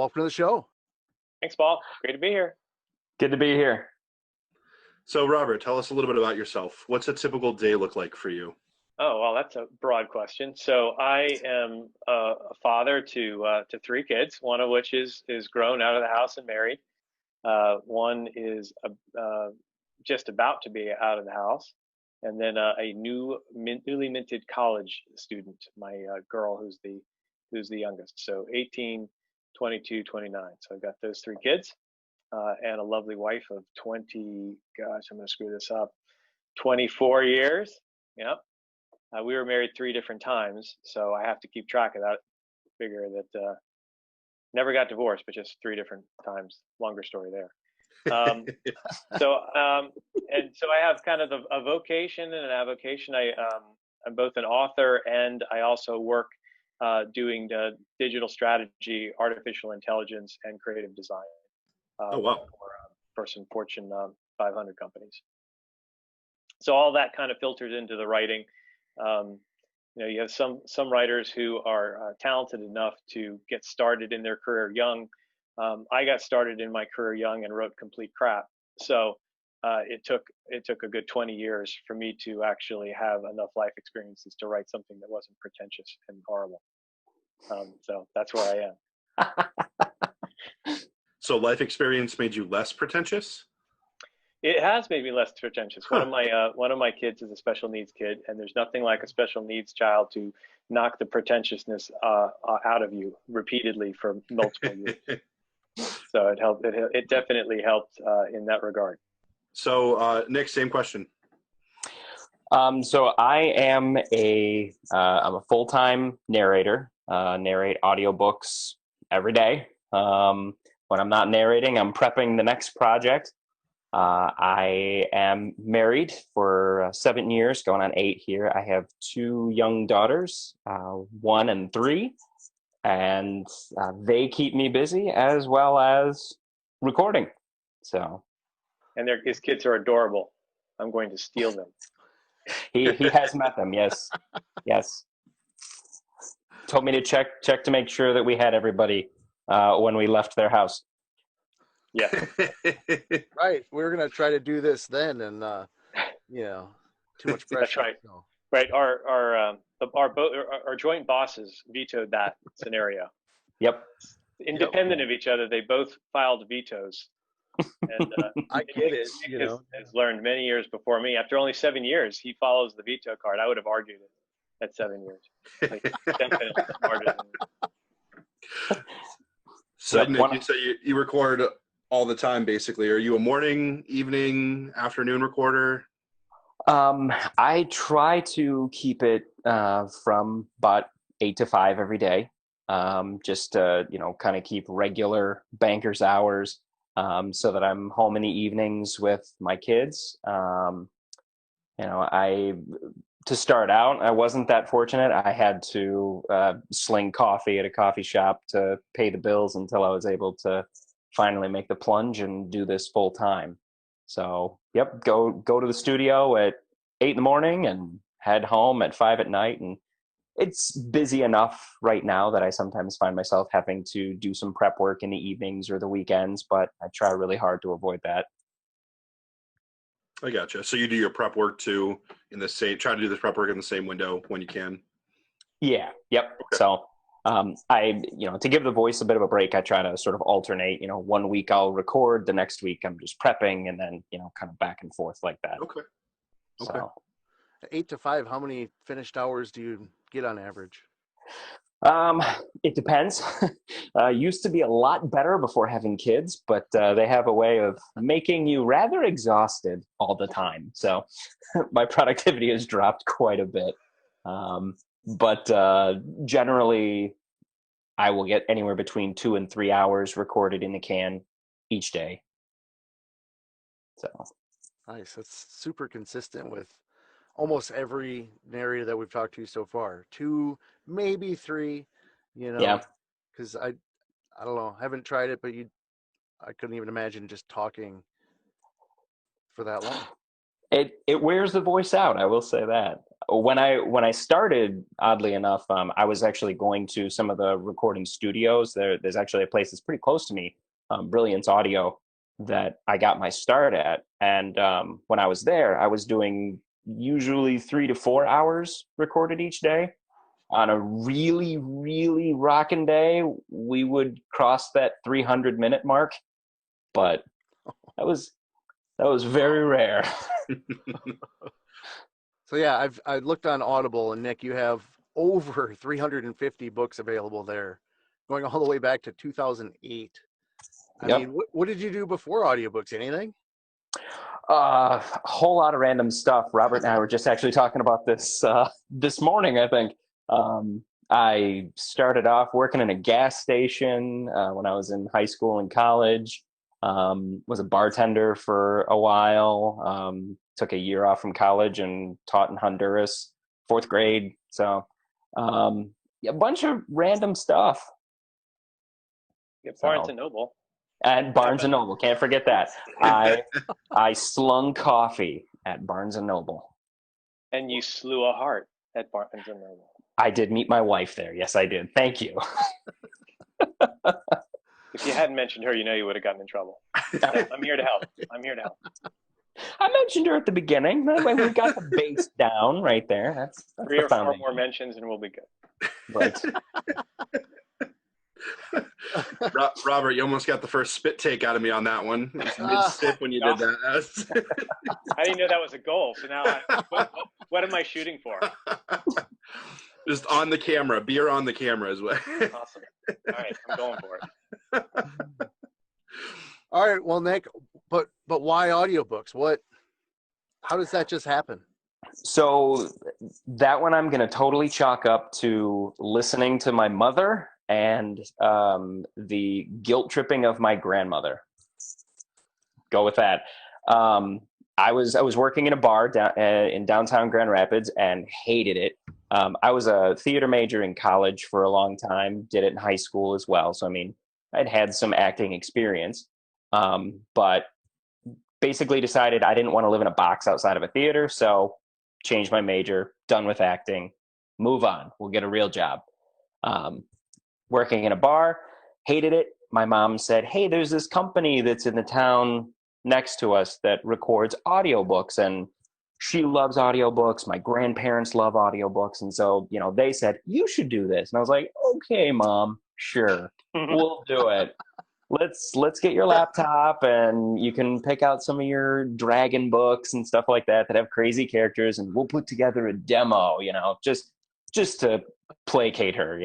welcome to the show. Thanks, Paul. Great to be here. Good to be here. So, Robert, tell us a little bit about yourself. What's a typical day look like for you? Oh, well, that's a broad question. So I am a father to three kids, one of which is grown out of the house and married. One is just about to be out of the house, and then a newly minted college student, my girl, who's the youngest. So 18, 22, 29. So I've got those three kids, and a lovely wife of 20. Gosh, I'm going to screw this up. 24 years. Yep. We were married 3 different times, so I have to keep track of that. Figure that never got divorced, but just 3 different times. Longer story there. So I have kind of a vocation and an avocation. I'm both an author, and I also work doing digital strategy, artificial intelligence, and creative design. Oh, wow. For some Fortune 500 companies. So all that kind of filters into the writing. You have some writers who are talented enough to get started in their career young. I got started in my career young and wrote complete crap. So it took a good 20 years for me to actually have enough life experiences to write something that wasn't pretentious and horrible. So that's where I am. So life experience made you less pretentious? It has made me less pretentious. One of my kids is a special needs kid, and there's nothing like a special needs child to knock the pretentiousness out of you repeatedly for multiple years. So it helped. It definitely helped in that regard. So Nick, same question. So I am I'm a full-time narrator. Narrate audiobooks every day. When I'm not narrating, I'm prepping the next project. I am married for 7 years, going on 8 here. I have 2 young daughters, 1 and 3, and they keep me busy as well as recording. So, and his kids are adorable. I'm going to steal them. He has met them. Yes. Told me to check to make sure that we had everybody when we left their house. Yeah. Right. We're going to try to do this then, and too much pressure. That's right. So. Right. Our joint bosses vetoed that scenario. Yep. Independent of each other, they both filed vetoes. And I get it. Nick has learned many years before me. After only 7 years, he follows the veto card. I would have argued it at 7 years. Definitely smarter than me. So Nick, you say you record all the time, basically. Are you a morning, evening, afternoon recorder? I try to keep it from about 8 to 5 every day. Just to, kind of keep regular banker's hours, so that I'm home in the evenings with my kids. To start out, I wasn't that fortunate. I had to sling coffee at a coffee shop to pay the bills until I was able to finally make the plunge and do this full time. So, yep, go to the studio at 8 in the morning and head home at 5 at night. And it's busy enough right now that I sometimes find myself having to do some prep work in the evenings or the weekends, but I try really hard to avoid that. I gotcha. So you do your prep work too try to do this prep work in the same window when you can? Yeah. Yep. Okay. So to give the voice a bit of a break, I try to sort of alternate, 1 week I'll record, the next week I'm just prepping, and then, kind of back and forth like that. Okay. So, 8 to 5, how many finished hours do you get on average? It depends. Used to be a lot better before having kids, but they have a way of making you rather exhausted all the time. So my productivity has dropped quite a bit. But generally, I will get anywhere between 2 and 3 hours recorded in the can each day. So nice. That's super consistent with almost every narrator that we've talked to so far. 2, maybe 3, Yeah. Because I don't know, I haven't tried it, but I couldn't even imagine just talking for that long. It wears the voice out, I will say that. When I started, oddly enough, I was actually going to some of the recording studios. There's actually a place that's pretty close to me, Brilliance Audio, that I got my start at. And when I was there, I was doing usually 3 to 4 hours recorded each day. On a really, really rocking day, we would cross that 300-minute mark, but that was very rare. So yeah, I looked on Audible, and Nick, you have over 350 books available there, going all the way back to 2008. I Yep. mean, what did you do before audiobooks? Anything? A whole lot of random stuff. Robert and I were just actually talking about this this morning, I think. I started off working in a gas station when I was in high school and college. Was a bartender for a while. Took a year off from college and taught in Honduras, 4th grade. So a bunch of random stuff. Get Barnes and Noble. And Barnes and Noble, can't forget that. I slung coffee at Barnes and Noble. And you slew a heart at Barnes and Noble. I did meet my wife there. Yes, I did. Thank you. If you hadn't mentioned her, you would have gotten in trouble. I'm here to help. I mentioned her at the beginning. That way we got the base down right there. That's 3 or 4 more mentions and we'll be good. Right. Robert, you almost got the first spit take out of me on that one. Mid-sip when you did that. I didn't know that was a goal. So now, what am I shooting for? Just on the camera. Beer on the camera is what. Awesome. All right, I'm going for it. All right, well, Nick, but why audiobooks? How does that just happen? So that one I'm going to totally chalk up to listening to my mother and the guilt tripping of my grandmother. Go with that. I was working in a bar in downtown Grand Rapids and hated it. I was a theater major in college for a long time, did it in high school as well. So, I mean, I'd had some acting experience, but basically decided I didn't want to live in a box outside of a theater. So changed my major, done with acting, move on. We'll get a real job. Working in a bar, hated it. My mom said, hey, there's this company that's in the town next to us that records audiobooks, and she loves audiobooks. My grandparents love audiobooks. And so, they said, you should do this. And I was like, okay, Mom, sure, we'll do it. Let's get your laptop and you can pick out some of your dragon books and stuff like that have crazy characters, and we'll put together a demo, just to placate her,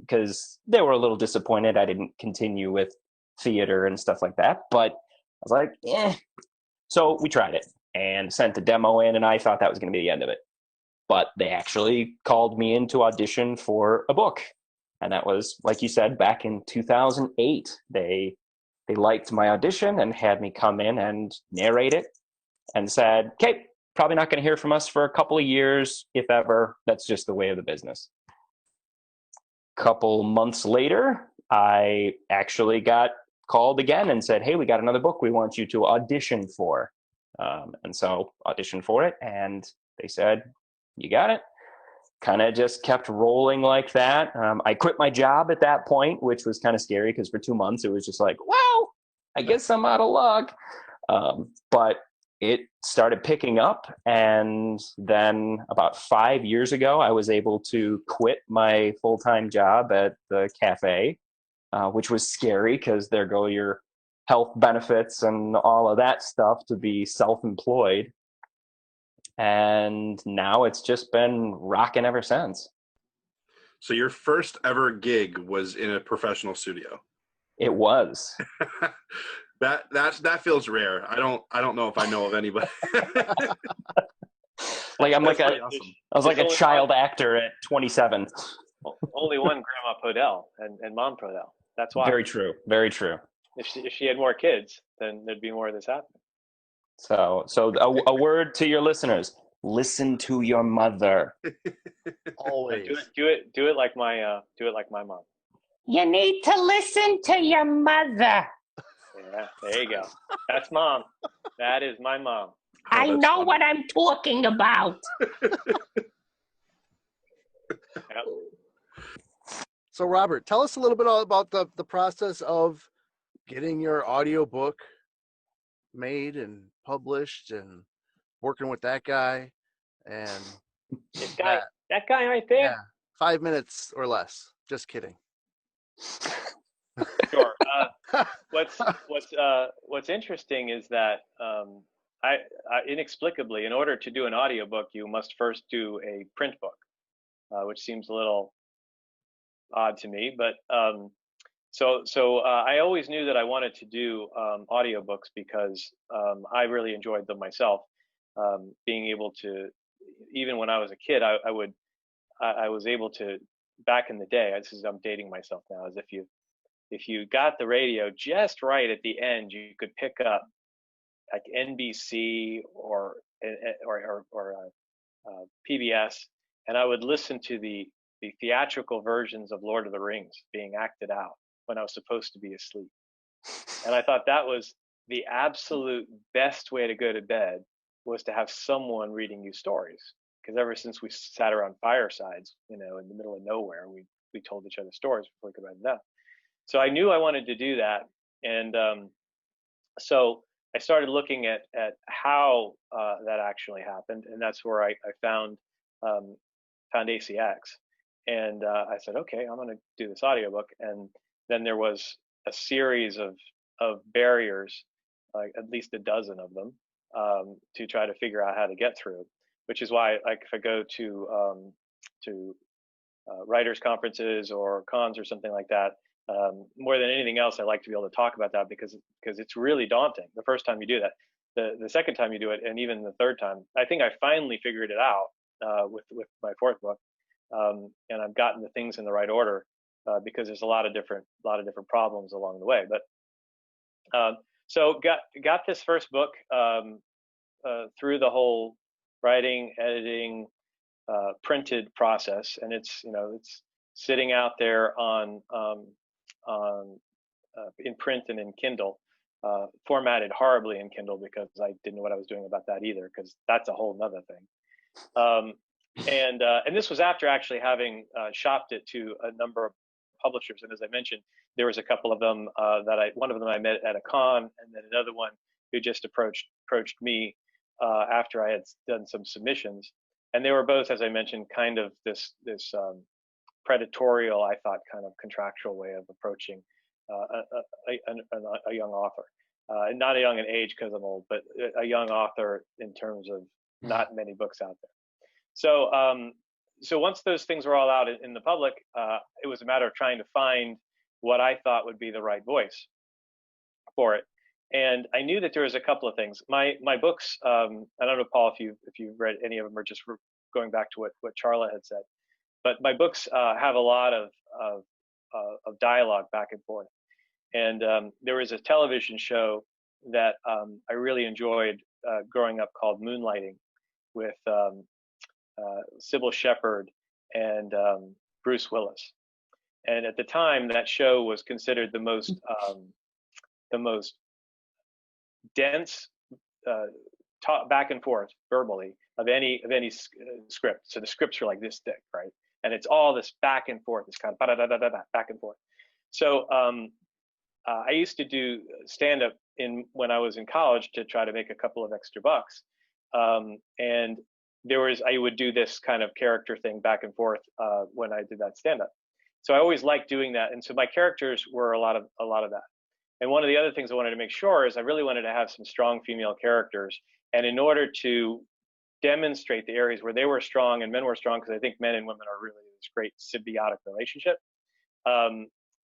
because they were a little disappointed I didn't continue with theater and stuff like that. But I was like, So we tried it and sent the demo in, and I thought that was going to be the end of it. But they actually called me in to audition for a book. And that was, like you said, back in 2008. They liked my audition and had me come in and narrate it and said, okay, probably not going to hear from us for a couple of years, if ever. That's just the way of the business. Couple months later, I actually got called again and said, hey, we got another book we want you to audition for. And so auditioned for it, and they said, you got it. Kind of just kept rolling like that. I quit my job at that point, which was kind of scary because for 2 months it was just like, wow, I guess I'm out of luck. But it started picking up. And then about 5 years ago, I was able to quit my full-time job at the cafe, which was scary because there go your health benefits and all of that stuff to be self-employed. And now it's just been rocking ever since. So your first ever gig was in a professional studio. It was. That feels rare. I don't know if I know of anybody. Like I'm That's like awesome. I was like a child actor at 27. Only one Grandma Podehl and Mom Podehl. That's why. Very true. Very true. If she had more kids, then there'd be more of this happening. So a word to your listeners: listen to your mother. Always. Do it like my mom. You need to listen to your mother. Yeah, there you go. That's Mom. That is my mom. I know funny. what I'm talking about. So Robert, tell us a little bit about the process of getting your audiobook made and published and working with that guy and That guy right there. Yeah, 5 minutes or less. Just kidding. Sure. What's interesting is that I inexplicably, in order to do an audiobook, you must first do a print book, which seems a little odd to me. But so I always knew that I wanted to do audiobooks because I really enjoyed them myself. Being able to, even when I was a kid, I was able to, back in the day, I'm dating myself now, as if you got the radio just right at the end, you could pick up like NBC or PBS, and I would listen to the theatrical versions of Lord of the Rings being acted out when I was supposed to be asleep. And I thought that was the absolute best way to go to bed, was to have someone reading you stories. Because ever since we sat around firesides, in the middle of nowhere, we told each other stories before we could write them down. So I knew I wanted to do that, and so I started looking at how that actually happened, and that's where I found ACX, and I said, okay, I'm going to do this audiobook. And then there was a series of barriers, like at least a dozen of them, to try to figure out how to get through. Which is why, like, if I go to writers' conferences or cons or something like that, more than anything else, I like to be able to talk about that because it's really daunting the first time you do that. The second time you do it, and even the third time, I think I finally figured it out with my fourth book, and I've gotten the things in the right order because there's a lot of different problems along the way. But so got this first book through the whole writing, editing, printed process, and it's sitting out there on in print and in Kindle, formatted horribly in Kindle because I didn't know what I was doing about that either, because that's a whole nother thing. And this was after actually having shopped it to a number of publishers, and as I mentioned, there was a couple of them one of them I met at a con, and then another one who just approached me after I had done some submissions, and they were both, as I mentioned, kind of this predatorial, I thought, kind of contractual way of approaching a young author, not a young in age because I'm old, but a young author in terms of not many books out there. So once those things were all out in the public, it was a matter of trying to find what I thought would be the right voice for it. And I knew that there was a couple of things. My books, I don't know, Paul, if you've read any of them, or just going back to what Charla had said, but my books have a lot of dialogue back and forth. And there was a television show that I really enjoyed growing up called Moonlighting, with Sybil Shepherd and Bruce Willis. And at the time, that show was considered the most dense talk back and forth verbally of any script. So the scripts are like this thick, right? And it's all this back and forth, this kind of back and forth. So I used to do stand-up when I was in college to try to make a couple of extra bucks, and I would do this kind of character thing back and forth when I did that stand-up. So I always liked doing that, and so my characters were a lot of that. And one of the other things I wanted to make sure is I really wanted to have some strong female characters, and in order to demonstrate the areas where they were strong and men were strong, because I think men and women are really this great symbiotic relationship,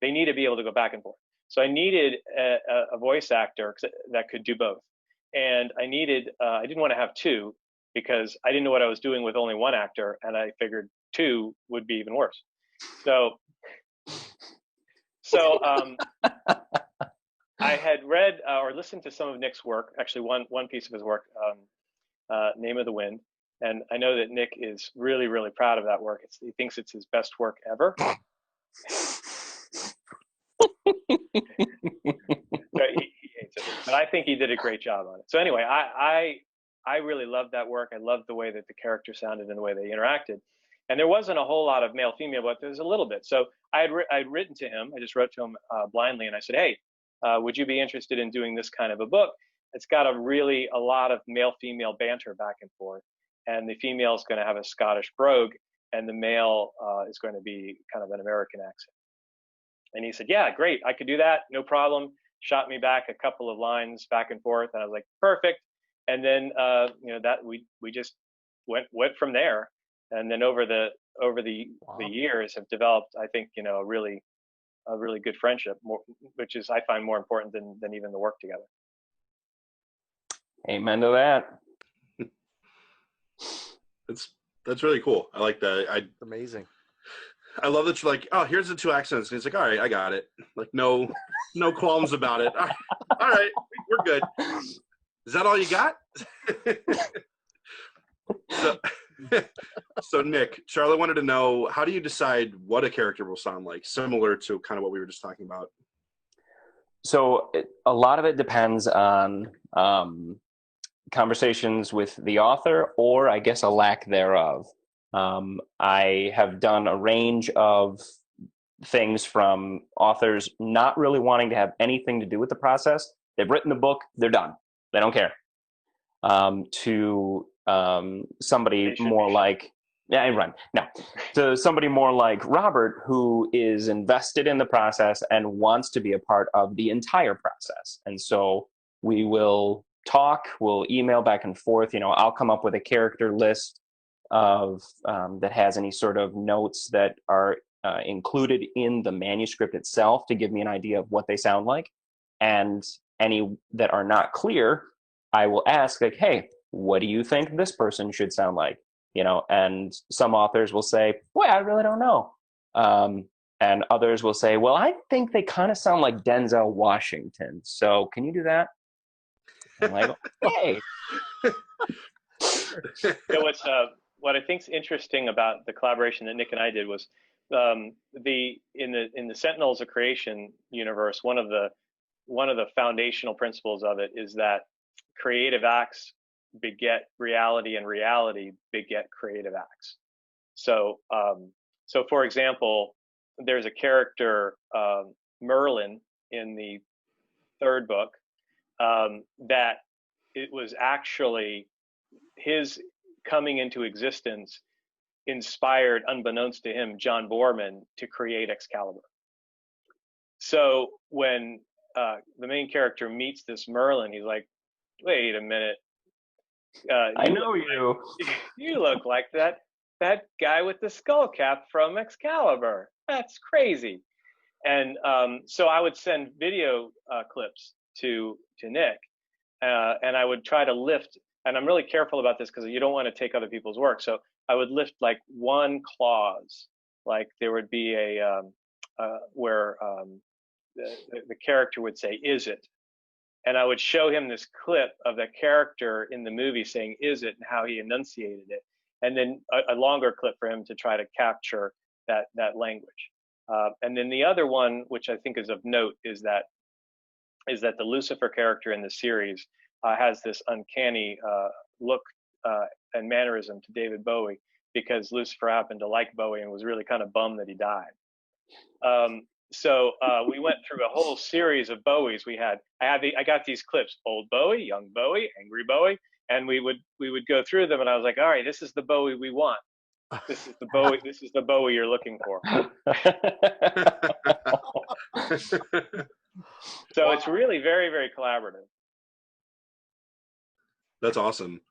they need to be able to go back and forth. So I needed a voice actor that could do both, and I didn't want to have two, because I didn't know what I was doing with only one actor, and I figured two would be even worse. So I had read or listened to some of Nick's work, actually one piece of his work, Name of the Wind. And I know that Nick is really, really proud of that work. He thinks it's his best work ever. He hates it. But I think he did a great job on it. So anyway, I really loved that work. I loved the way that the characters sounded and the way they interacted. And there wasn't a whole lot of male female, but there was a little bit. So I'd written to him. I just wrote to him blindly, and I said, hey, would you be interested in doing this kind of a book? It's got a lot of male female banter back and forth, and the female is going to have a Scottish brogue, and the male is going to be kind of an American accent. And he said, yeah, great, I could do that, no problem. Shot me back a couple of lines back and forth, and I was like, perfect. And then that we just went from there, and then over the years have developed, I think, a really good friendship, which is, I find, more important than even the work together. Amen to that. That's really cool. I like that. Amazing. I love that you're like, oh, here's the two accents. And he's like, all right, I got it. Like, no qualms about it. All right, we're good. Is that all you got? So Nick, Charlotte wanted to know, how do you decide what a character will sound like, similar to kind of what we were just talking about? So a lot of it depends on conversations with the author, or I guess a lack thereof. I have done a range of things, from authors not really wanting to have anything to do with the process. They've written the book, they're done. They don't care. To somebody more like, yeah, run. No, to somebody more like Robert, who is invested in the process and wants to be a part of the entire process. And so we will talk, we'll email back and forth. I'll come up with a character list of that has any sort of notes that are included in the manuscript itself to give me an idea of what they sound like. And any that are not clear, I will ask, like, hey, what do you think this person should sound like? And some authors will say, boy, I really don't know. And others will say, well, I think they kind of sound like Denzel Washington. So can you do that? I'm like, hey. What I think is interesting about the collaboration that Nick and I did was in the Sentinels of Creation universe, one of the foundational principles of it is that creative acts beget reality, and reality beget creative acts. So for example, there's a character, Merlin, in the third book, that it was actually his coming into existence inspired, unbeknownst to him, John Borman to create Excalibur. So when the main character meets this Merlin, he's like, wait a minute. I know you. You look like that guy with the skull cap from Excalibur. That's crazy. And so I would send video clips to Nick, and I would try to lift. And I'm really careful about this because you don't want to take other people's work. So I would lift like one clause, like there would be where the character would say, "Is it?" And I would show him this clip of the character in the movie saying, "Is it?" and how he enunciated it, and then a longer clip for him to try to capture that language. And then the other one, which I think is of note, is that the Lucifer character in the series has this uncanny look and mannerism to David Bowie, because Lucifer happened to like Bowie and was really kind of bummed that he died. So we went through a whole series of Bowies. I got these clips: old Bowie, young Bowie, angry Bowie, and we would go through them. And I was like, all right, this is the Bowie we want. This is the Bowie. This is the Bowie you're looking for. So wow. It's really very, very collaborative. That's awesome.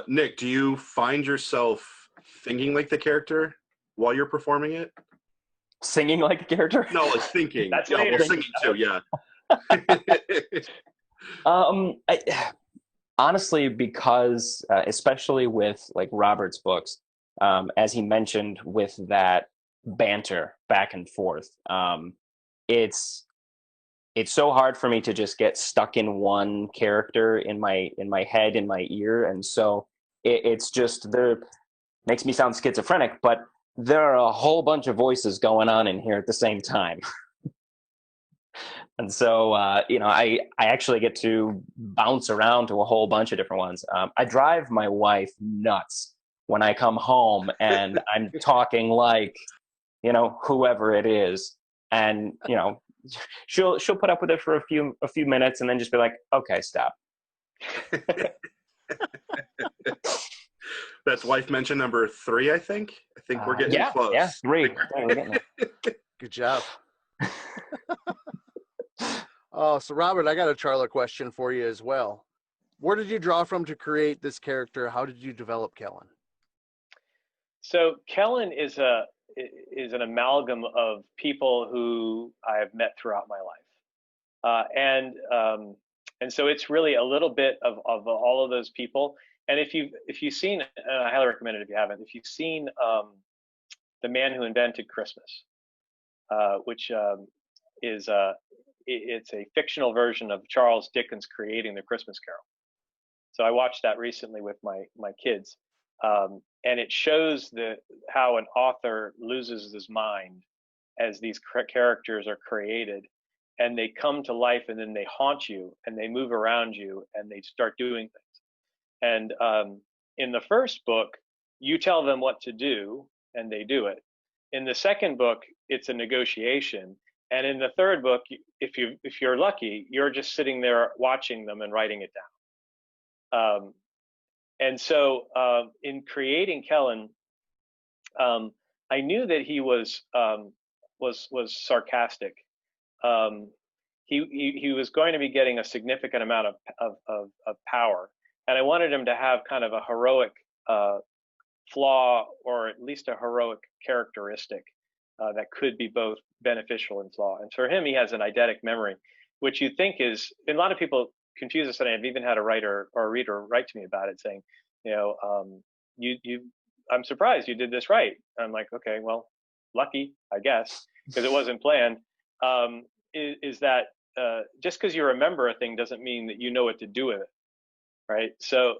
Nick, do you find yourself thinking like the character while you're performing it? Singing like a character? No, like thinking. That's yeah, well, singing too, yeah. Honestly, because especially with like Robert's books, as he mentioned, with that banter back and forth, it's so hard for me to just get stuck in one character in my head, in my ear, and so it's just there. Makes me sound schizophrenic, but there are a whole bunch of voices going on in here at the same time. And so, I actually get to bounce around to a whole bunch of different ones. I drive my wife nuts when I come home and I'm talking like, whoever it is. And, she'll put up with it for a few minutes and then just be like, okay, stop. That's wife mention number 3, I think. I think we're getting close. Yeah, 3. We're getting there. Good job. Oh, so Robert, I got a Charla question for you as well. Where did you draw from to create this character? How did you develop Kellen? So Kellen is an amalgam of people who I have met throughout my life, and so it's really a little bit of all of those people. And if you've seen, and I highly recommend it if you haven't, if you've seen The Man Who Invented Christmas, which is it's a fictional version of Charles Dickens creating The Christmas Carol. So I watched that recently with my kids, and it shows how an author loses his mind as these characters are created, and they come to life, and then they haunt you, and they move around you, and they start doing things. And in the first book, you tell them what to do, and they do it. In the second book, it's a negotiation. And in the third book, if you're lucky, you're just sitting there watching them and writing it down. And so in creating Kellen, I knew that he was sarcastic. He was going to be getting a significant amount of power, and I wanted him to have kind of a heroic flaw, or at least a heroic characteristic that could be both beneficial and flaw. And for him, he has an eidetic memory, which you think is, and a lot of people confuse this, and I've even had a writer or a reader write to me about it, saying, I'm surprised you did this right. And I'm like, okay, well, lucky, I guess, because it wasn't planned. Is that just because you remember a thing doesn't mean that you know what to do with it, right? So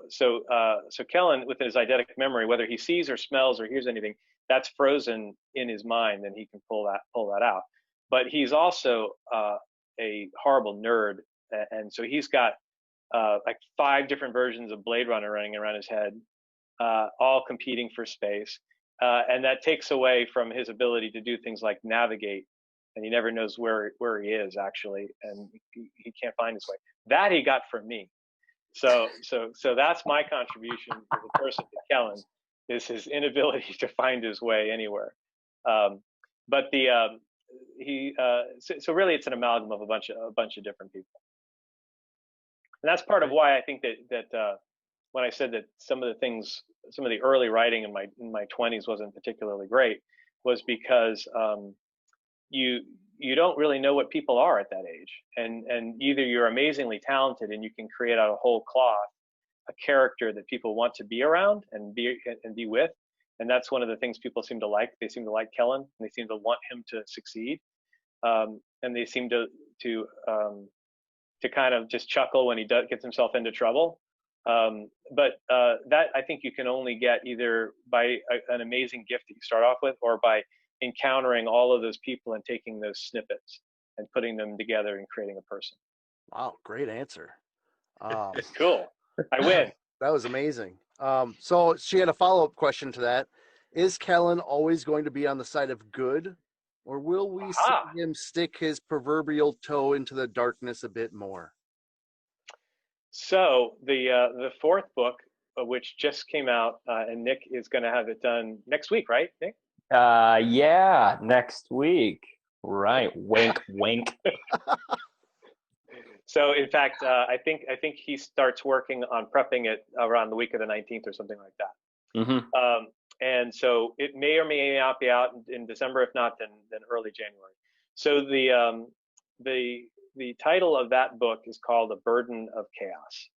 Kellen, with his eidetic memory, whether he sees or smells or hears anything, that's frozen in his mind, and he can pull that out. But he's also a horrible nerd, and so he's got like 5 different versions of Blade Runner running around his head, all competing for space, and that takes away from his ability to do things like navigate, and he never knows where he is actually, and he can't find his way. That he got from me. So that's my contribution as a person to Kellen, is his inability to find his way anywhere. But so really it's an amalgam of a bunch of different people. And that's part of why I think that when I said that some of the early writing in my 20s wasn't particularly great, was because you don't really know what people are at that age, and either you're amazingly talented and you can create out of whole cloth a character that people want to be around and be with, and that's one of the things people seem to like. They seem to like Kellen, and they seem to want him to succeed, and they seem to kind of just chuckle when he gets himself into trouble. But that I think you can only get either by an amazing gift that you start off with, or by encountering all of those people and taking those snippets and putting them together and creating a person. Wow, great answer. Cool. I win. That was amazing. So she had a follow-up question to that. Is Kellen always going to be on the side of good, or will we see him stick his proverbial toe into the darkness a bit more? So the 4th book, which just came out, and Nick is going to have it done next week, right, Nick? Yeah, next week. Right. Wink, wink. So in fact, I think he starts working on prepping it around the week of the 19th or something like that. Mm-hmm. And so it may or may not be out in December. If not, then early January. So the title of that book is called "A Burden of Chaos."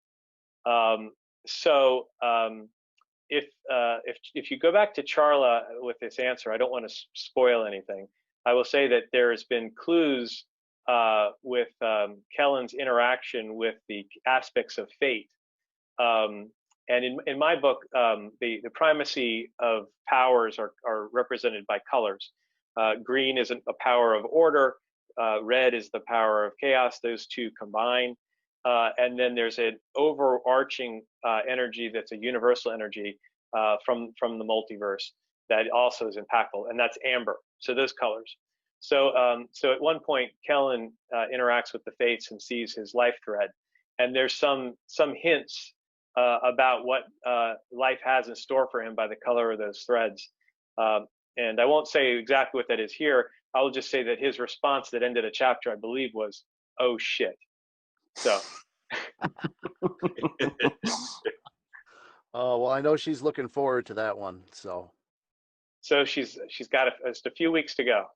If you go back to Charla with this answer, I don't want to spoil anything. I will say that there has been clues with Kellen's interaction with the aspects of fate. And in my book, the primacy of powers are represented by colors. Green is a power of order. Red is the power of chaos. Those two combine. And then there's an overarching energy that's a universal energy from the multiverse that also is impactful, and that's amber. So those colors. So so at one point, Kellen interacts with the Fates and sees his life thread, and there's some hints about what life has in store for him by the color of those threads. And I won't say exactly what that is here. I will just say that his response that ended a chapter, I believe, was, "Oh shit." So. Oh, well, I know she's looking forward to that one. So She's got just a few weeks to go.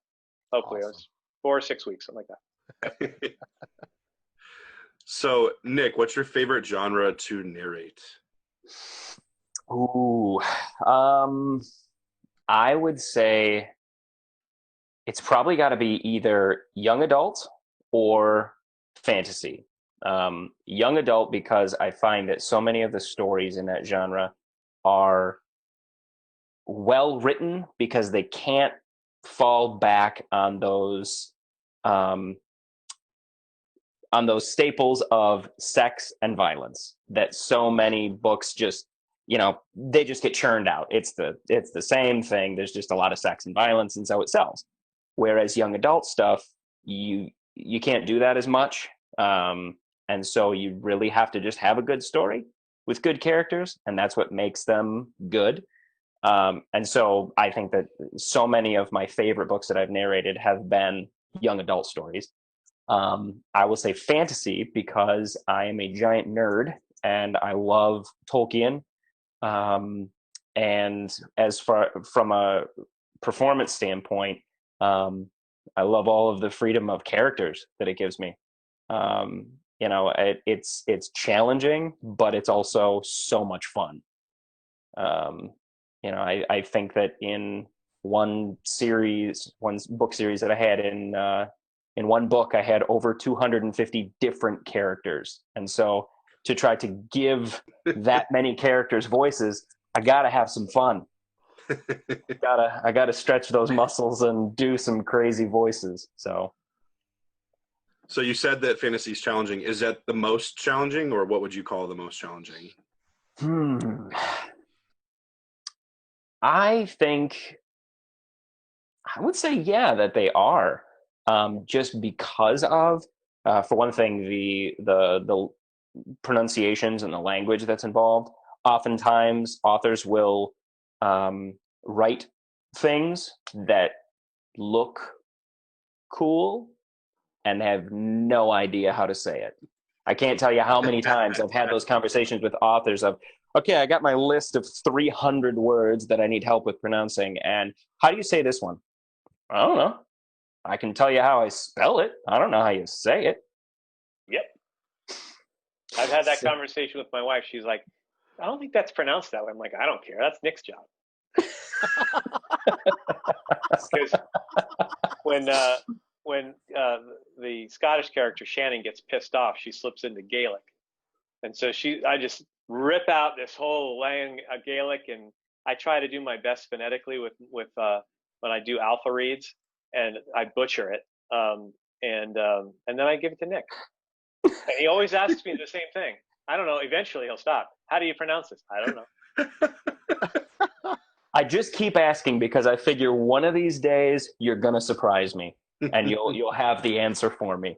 Hopefully, awesome. it was 4 or 6 weeks, something like that. So, Nick, what's your favorite genre to narrate? Ooh, I would say it's probably got to be either young adult or fantasy. Young adult, because I find that so many of the stories in that genre are well written because they can't fall back um, on those staples of sex and violence that so many books just, they just get churned out. It's the same thing. There's just a lot of sex and violence, and so it sells. Whereas young adult stuff, you can't do that as much. And so you really have to just have a good story with good characters, and that's what makes them good. And so I think that so many of my favorite books that I've narrated have been young adult stories. I will say fantasy because I am a giant nerd and I love Tolkien. And as far from a performance standpoint, I love all of the freedom of characters that it gives me. It's challenging, but it's also so much fun. I think that in one book series that I had in one book, I had over 250 different characters. And so to try to give that many characters voices, I got to have some fun. I gotta stretch those muscles and do some crazy voices. So you said that fantasy is challenging. Is that the most challenging, or what would you call the most challenging? I would say, yeah, that they are. Just because of, for one thing, the pronunciations and the language that's involved. Oftentimes, authors will write things that look cool and have no idea how to say it. I can't tell you how many times I've had those conversations with authors of, okay, I got my list of 300 words that I need help with pronouncing, and how do you say this one? I don't know. I can tell you how I spell it. I don't know how you say it. Yep. I've had that conversation with my wife. She's like, I don't think that's pronounced that way. I'm like, I don't care. That's Nick's job. Because when the Scottish character Shannon gets pissed off, she slips into Gaelic, and so I just rip out this whole Gaelic, and I try to do my best phonetically with when I do alpha reads, and I butcher it, and then I give it to Nick, and he always asks me the same thing. I don't know. Eventually, he'll stop. How do you pronounce this? I don't know. I just keep asking because I figure one of these days you're gonna surprise me, and you'll have the answer for me.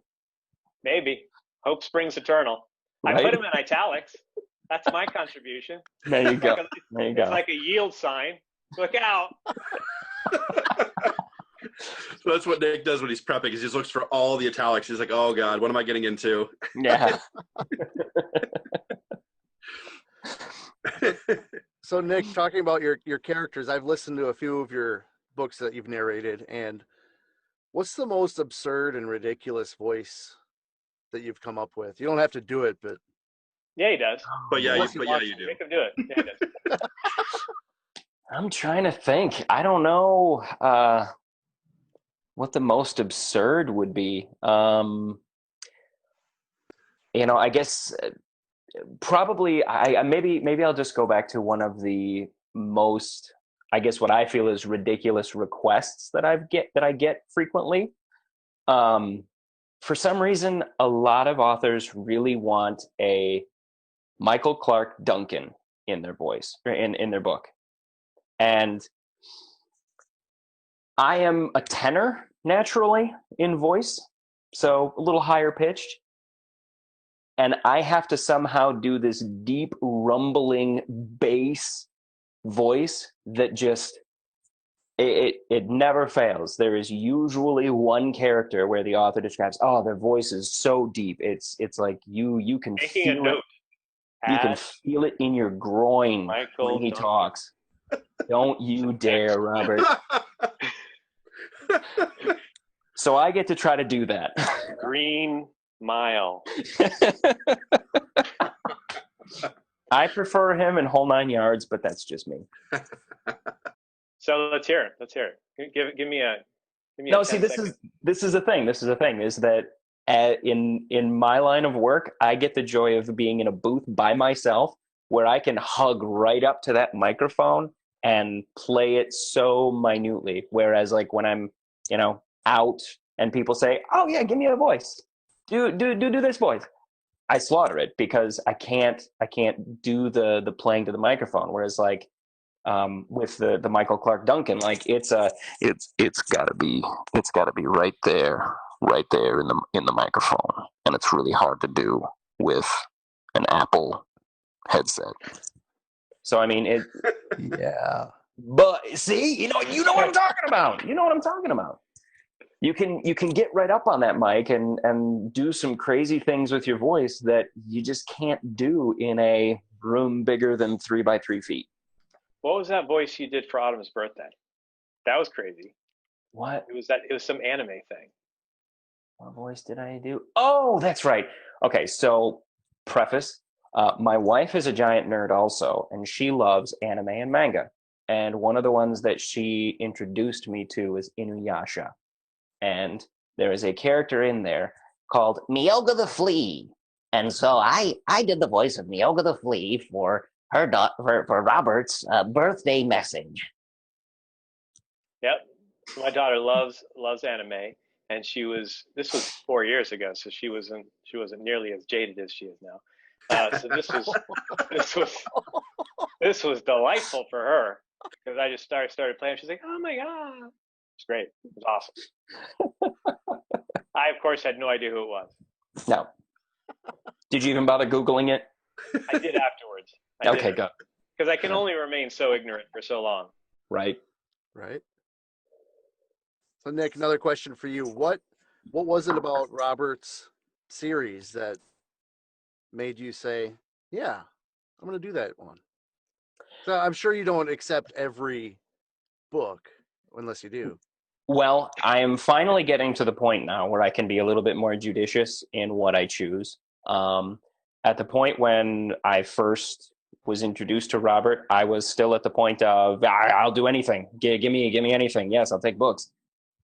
Maybe. Hope springs eternal. Right? I put him in italics. That's my contribution. There you go. It's like a yield sign. Look out. So that's what Nick does when he's prepping, is he just looks for all the italics. He's like, oh God, what am I getting into? Yeah. So Nick, talking about your characters, I've listened to a few of your books that you've narrated, and what's the most absurd and ridiculous voice that you've come up with? You don't have to do it, but yeah, he does. But yeah, you do. Make him do it. Yeah, he does. I'm trying to think. I don't know what the most absurd would be. I guess probably maybe I'll just go back to one of the most, I guess, what I feel is ridiculous requests that I get frequently. For some reason, a lot of authors really want a Michael Clark Duncan in their voice, or in their book. And I am a tenor naturally in voice, so a little higher pitched. And I have to somehow do this deep, rumbling bass voice that just it never fails. There is usually one character where the author describes, oh, their voice is so deep. It's like you can Making a feel it. note. You can Add feel it in your groin Michael when he Duncan. talks. Don't you dare, Robert. So I get to try to do that. Green Mile. I prefer him in whole 9 yards, but that's just me. So let's hear it. Let's hear it. Give me a. No, see, this is the thing. This is the thing is that in my line of work, I get the joy of being in a booth by myself where I can hug right up to that microphone and play it so minutely. Whereas, like when I'm, out and people say, "Oh yeah, give me a voice. Do this voice." I slaughter it because I can't do the playing to the microphone. Whereas like with the Michael Clark Duncan, like it's gotta be right there in the microphone, and it's really hard to do with an Apple headset. So I mean it. Yeah. But see, you know what I'm talking about. You know what I'm talking about. You can get right up on that mic and do some crazy things with your voice that you just can't do in a room bigger than 3 by 3 feet. What was that voice you did for Autumn's birthday? That was crazy. What? It was some anime thing. What voice did I do? Oh, that's right. Okay, so preface. My wife is a giant nerd also, and she loves anime and manga. And one of the ones that she introduced me to is Inuyasha. And there is a character in there called Myoga the Flea. And so I did the voice of Myoga the Flea for her for Robert's birthday message. Yep. My daughter loves anime, and this was 4 years ago, so she wasn't nearly as jaded as she is now. So this was delightful for her because I just started playing. She's like, "Oh my god!" It's great. It was awesome. I of course had no idea who it was. No. Did you even bother Googling it? I did afterwards. Okay, good. Because I can only remain so ignorant for so long. Right. So Nick, another question for you. What was it about Robert's series that made you say, yeah, I'm going to do that one? So I'm sure you don't accept every book unless you do. Well, I am finally getting to the point now where I can be a little bit more judicious in what I choose. At the point when I first was introduced to Robert, I was still at the point of I'll do anything. Give me anything. Yes, I'll take books.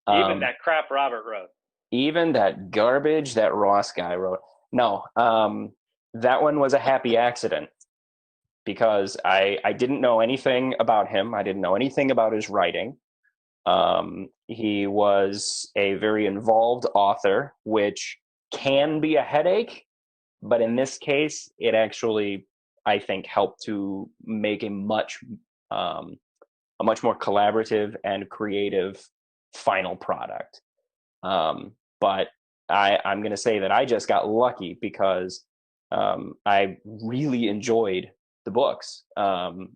Even that crap Robert wrote. Even that garbage that Ross guy wrote. No, that one was a happy accident because I didn't know anything about him. I didn't know anything about his writing. He was a very involved author, which can be a headache, but in this case, it actually, I think, helped to make a much more collaborative and creative final product. But I'm going to say that I just got lucky because I really enjoyed the books,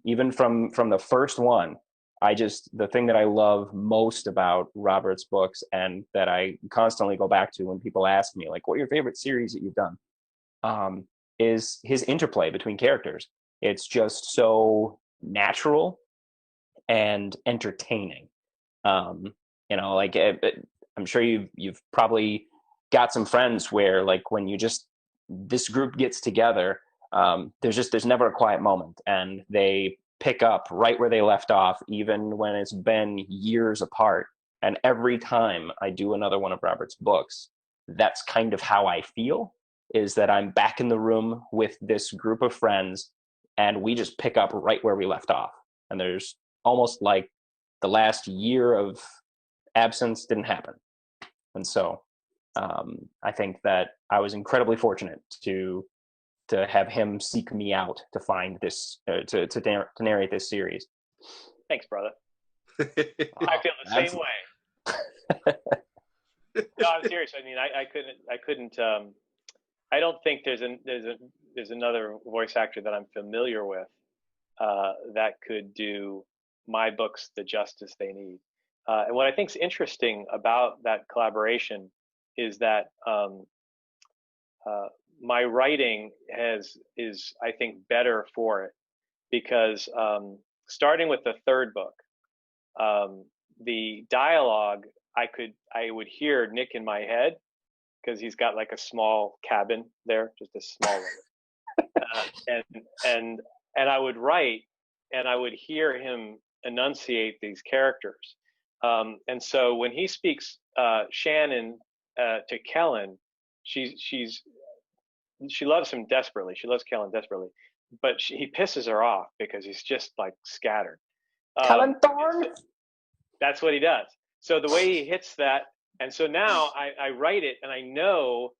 even from the first one. The thing that I love most about Robert's books and that I constantly go back to when people ask me, like, what are your favorite series that you've done? Is his interplay between characters. It's just so natural and entertaining. Like I'm sure you've probably got some friends where like when this group gets together, there's never a quiet moment and they pick up right where they left off, even when it's been years apart. And every time I do another one of Robert's books, that's kind of how I feel, is that I'm back in the room with this group of friends and we just pick up right where we left off. And there's almost like the last year of absence didn't happen. And so I think that I was incredibly fortunate to to have him seek me out to find this to narrate this series. Thanks, brother. Wow. I feel the That's- same way. No, I'm serious. I mean, I couldn't. I don't think there's another voice actor that I'm familiar with that could do my books the justice they need. And what I think is interesting about that collaboration is that my writing is I think better for it because starting with the third book, the dialogue I would hear Nick in my head because he's got like a small cabin there, just a small one, and I would write and I would hear him enunciate these characters, and so when he speaks Shannon to Kellen, she loves him desperately. She loves Kellen desperately, but he pisses her off because he's just like scattered. Kellen Thorne. That's what he does. So the way he hits that, and so now I write it and I know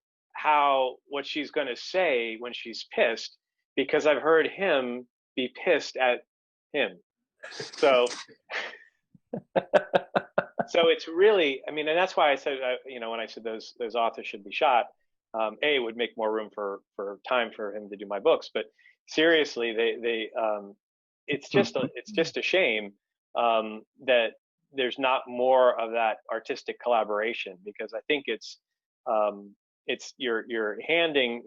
what she's going to say when she's pissed because I've heard him be pissed at him. So it's really, I mean, and that's why I said, when I said those authors should be shot, it would make more room for time for him to do my books. But seriously, it's just a shame that there's not more of that artistic collaboration because I think it's you're handing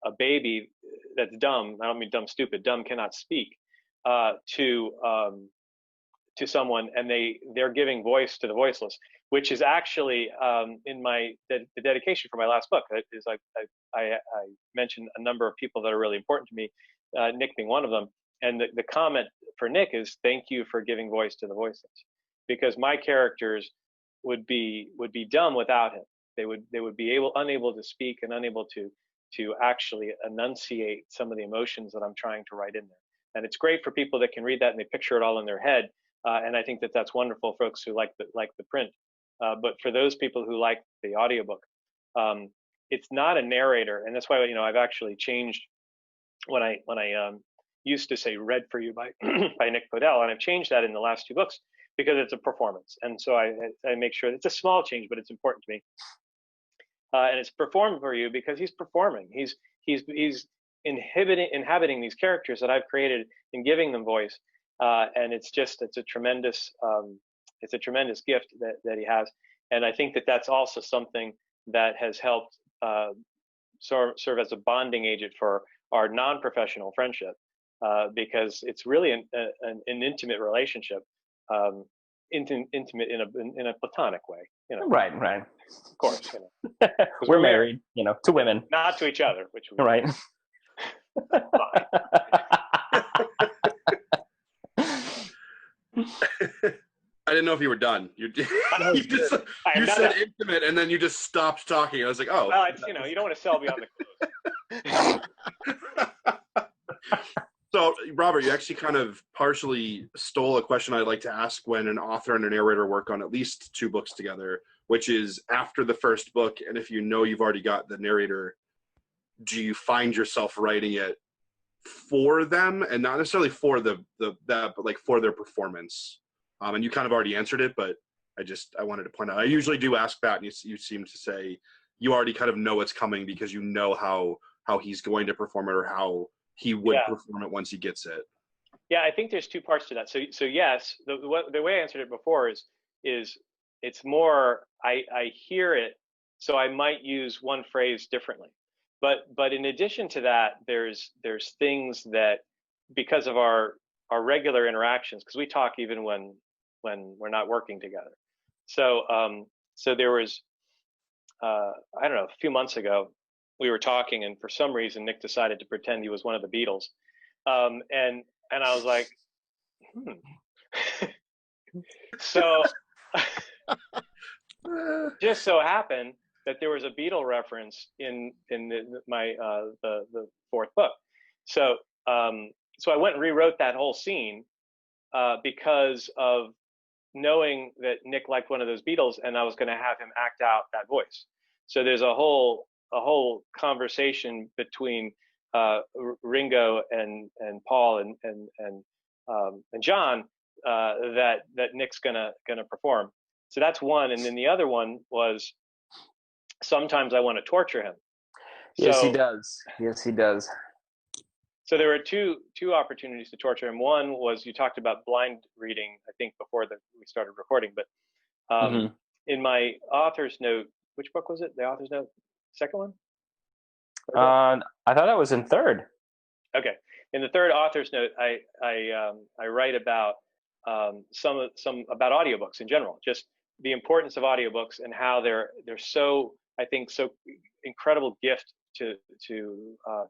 a baby that's dumb. I don't mean dumb stupid. Dumb cannot speak to someone, and they're giving voice to the voiceless, which is actually in the dedication for my last book. Is I mentioned a number of people that are really important to me, Nick being one of them. And the comment for Nick is, thank you for giving voice to the voiceless, because my characters would be dumb without him. They would be unable to speak and unable to actually enunciate some of the emotions that I'm trying to write in there. And it's great for people that can read that and they picture it all in their head. And I think that's wonderful for folks who like the print. But for those people who like the audiobook, it's not a narrator, and that's why I've actually changed when I used to say "read for you" by by Nick Podehl, and I've changed that in the last two books because it's a performance, and so I make sure it's a small change, but it's important to me. And it's performed for you because he's performing. He's inhabiting these characters that I've created and giving them voice. And it's a tremendous gift that he has. And I think that that's also something that has helped serve as a bonding agent for our non-professional friendship, because it's really an intimate relationship, intimate in a platonic way. Right. Of course, We're married, to women, not to each other, which we right. I didn't know if you were done. You said intimate, and then you just stopped talking. I was like, oh. Well, it's, you don't want to sell beyond the clothes. So, Robert, you actually kind of partially stole a question I'd like to ask when an author and a narrator work on at least two books together, which is after the first book, and if you've already got the narrator, do you find yourself writing it for them and not necessarily for that, but like for their performance? And you kind of already answered it, but I wanted to point out, I usually do ask that, and you seem to say you already kind of know what's coming because you know how he's going to perform it or how he would perform it once he gets it. Yeah, I think there's two parts to that. So yes, the way I answered it before is it's more I hear it, so I might use one phrase differently. But in addition to that, there's things that, because of our regular interactions, because we talk even when we're not working together. So there was I don't know, a few months ago we were talking, and for some reason Nick decided to pretend he was one of the Beatles, and I was like, so just so happened that there was a Beatle reference in my fourth book. So I went and rewrote that whole scene because of knowing that Nick liked one of those Beatles, and I was going to have him act out that voice. So there's a whole whole conversation between Ringo and Paul and John that Nick's gonna perform. So that's one, and then the other one was sometimes I want to torture him. Yes, he does. Yes, he does. So there were two opportunities to torture him. One was you talked about blind reading, I think, before we started recording. But in my author's note, which book was it? The author's note, second one? I thought that was in third. Okay, in the third author's note, I write about some about audiobooks in general, just the importance of audiobooks and how they're so, I think, so incredible gift to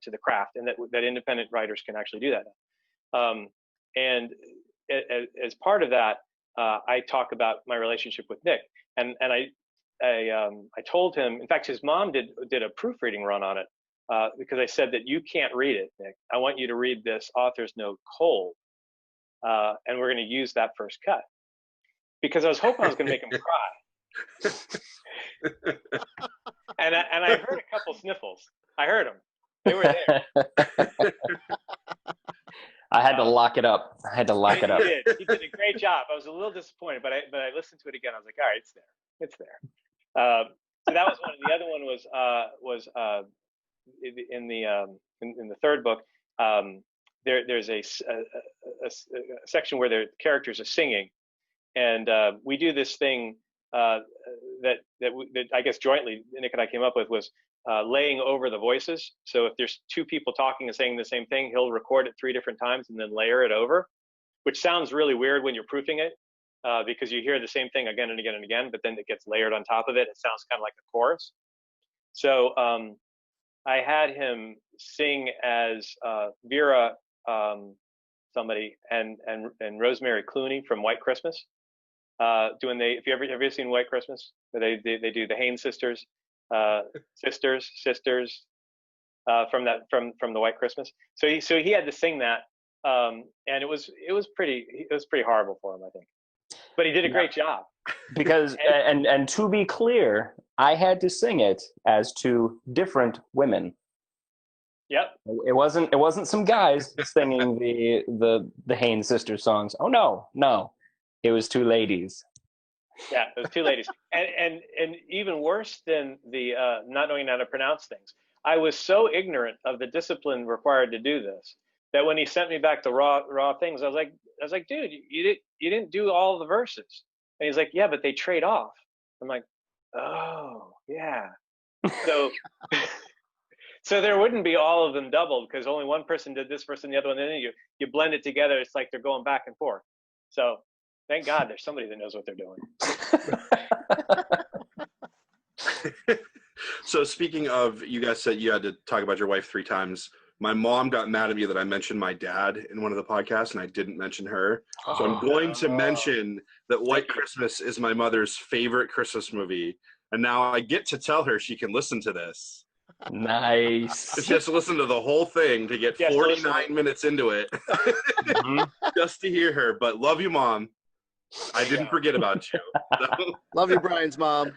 the craft, and that independent writers can actually do that. And as part of that, I talk about my relationship with Nick, and I told him, in fact, his mom did a proofreading run on it, because I said that you can't read it, Nick. I want you to read this author's note cold, and we're going to use that first cut, because I was hoping I was going to make him cry. And I heard a couple sniffles. I heard them. They were there. I had to lock it up. He did a great job. I was a little disappointed, but I listened to it again. I was like, all right, it's there. So that was one. The other one was in the third book. There's a section where the characters are singing, and we do this thing that I guess jointly Nick and I came up with, was laying over the voices. So if there's two people talking and saying the same thing, he'll record it 3 different times and then layer it over, which sounds really weird when you're proofing it, because you hear the same thing again and again and again, but then it gets layered on top of it. It sounds kind of like a chorus. So I had him sing as Vera somebody and Rosemary Clooney from White Christmas. Have you ever seen White Christmas? Where they do the Haynes sisters, sisters from the White Christmas. So he had to sing that, and it was pretty horrible for him, I think, but he did a great job. Because and to be clear, I had to sing it as 2 different women. Yep. It wasn't some guys singing the Haynes sisters songs. Oh no. It was 2 ladies. Yeah, it was 2 ladies. And even worse than the not knowing how to pronounce things, I was so ignorant of the discipline required to do this that when he sent me back the raw things, I was like, dude, you didn't do all the verses. And he's like, yeah, but they trade off. I'm like, oh yeah. So so there wouldn't be all of them doubled, because only one person did this verse and the other one, and then you blend it together. It's like they're going back and forth. So thank God there's somebody that knows what they're doing. So speaking of, you guys said you had to talk about your wife 3 times. My mom got mad at me that I mentioned my dad in one of the podcasts, and I didn't mention her. So I'm going to mention that White Christmas is my mother's favorite Christmas movie. And now I get to tell her she can listen to this. Nice. She has to listen to the whole thing to get 49 minutes into it. Just to hear her. But love you, Mom. I didn't forget about you. Love you, Brian's mom.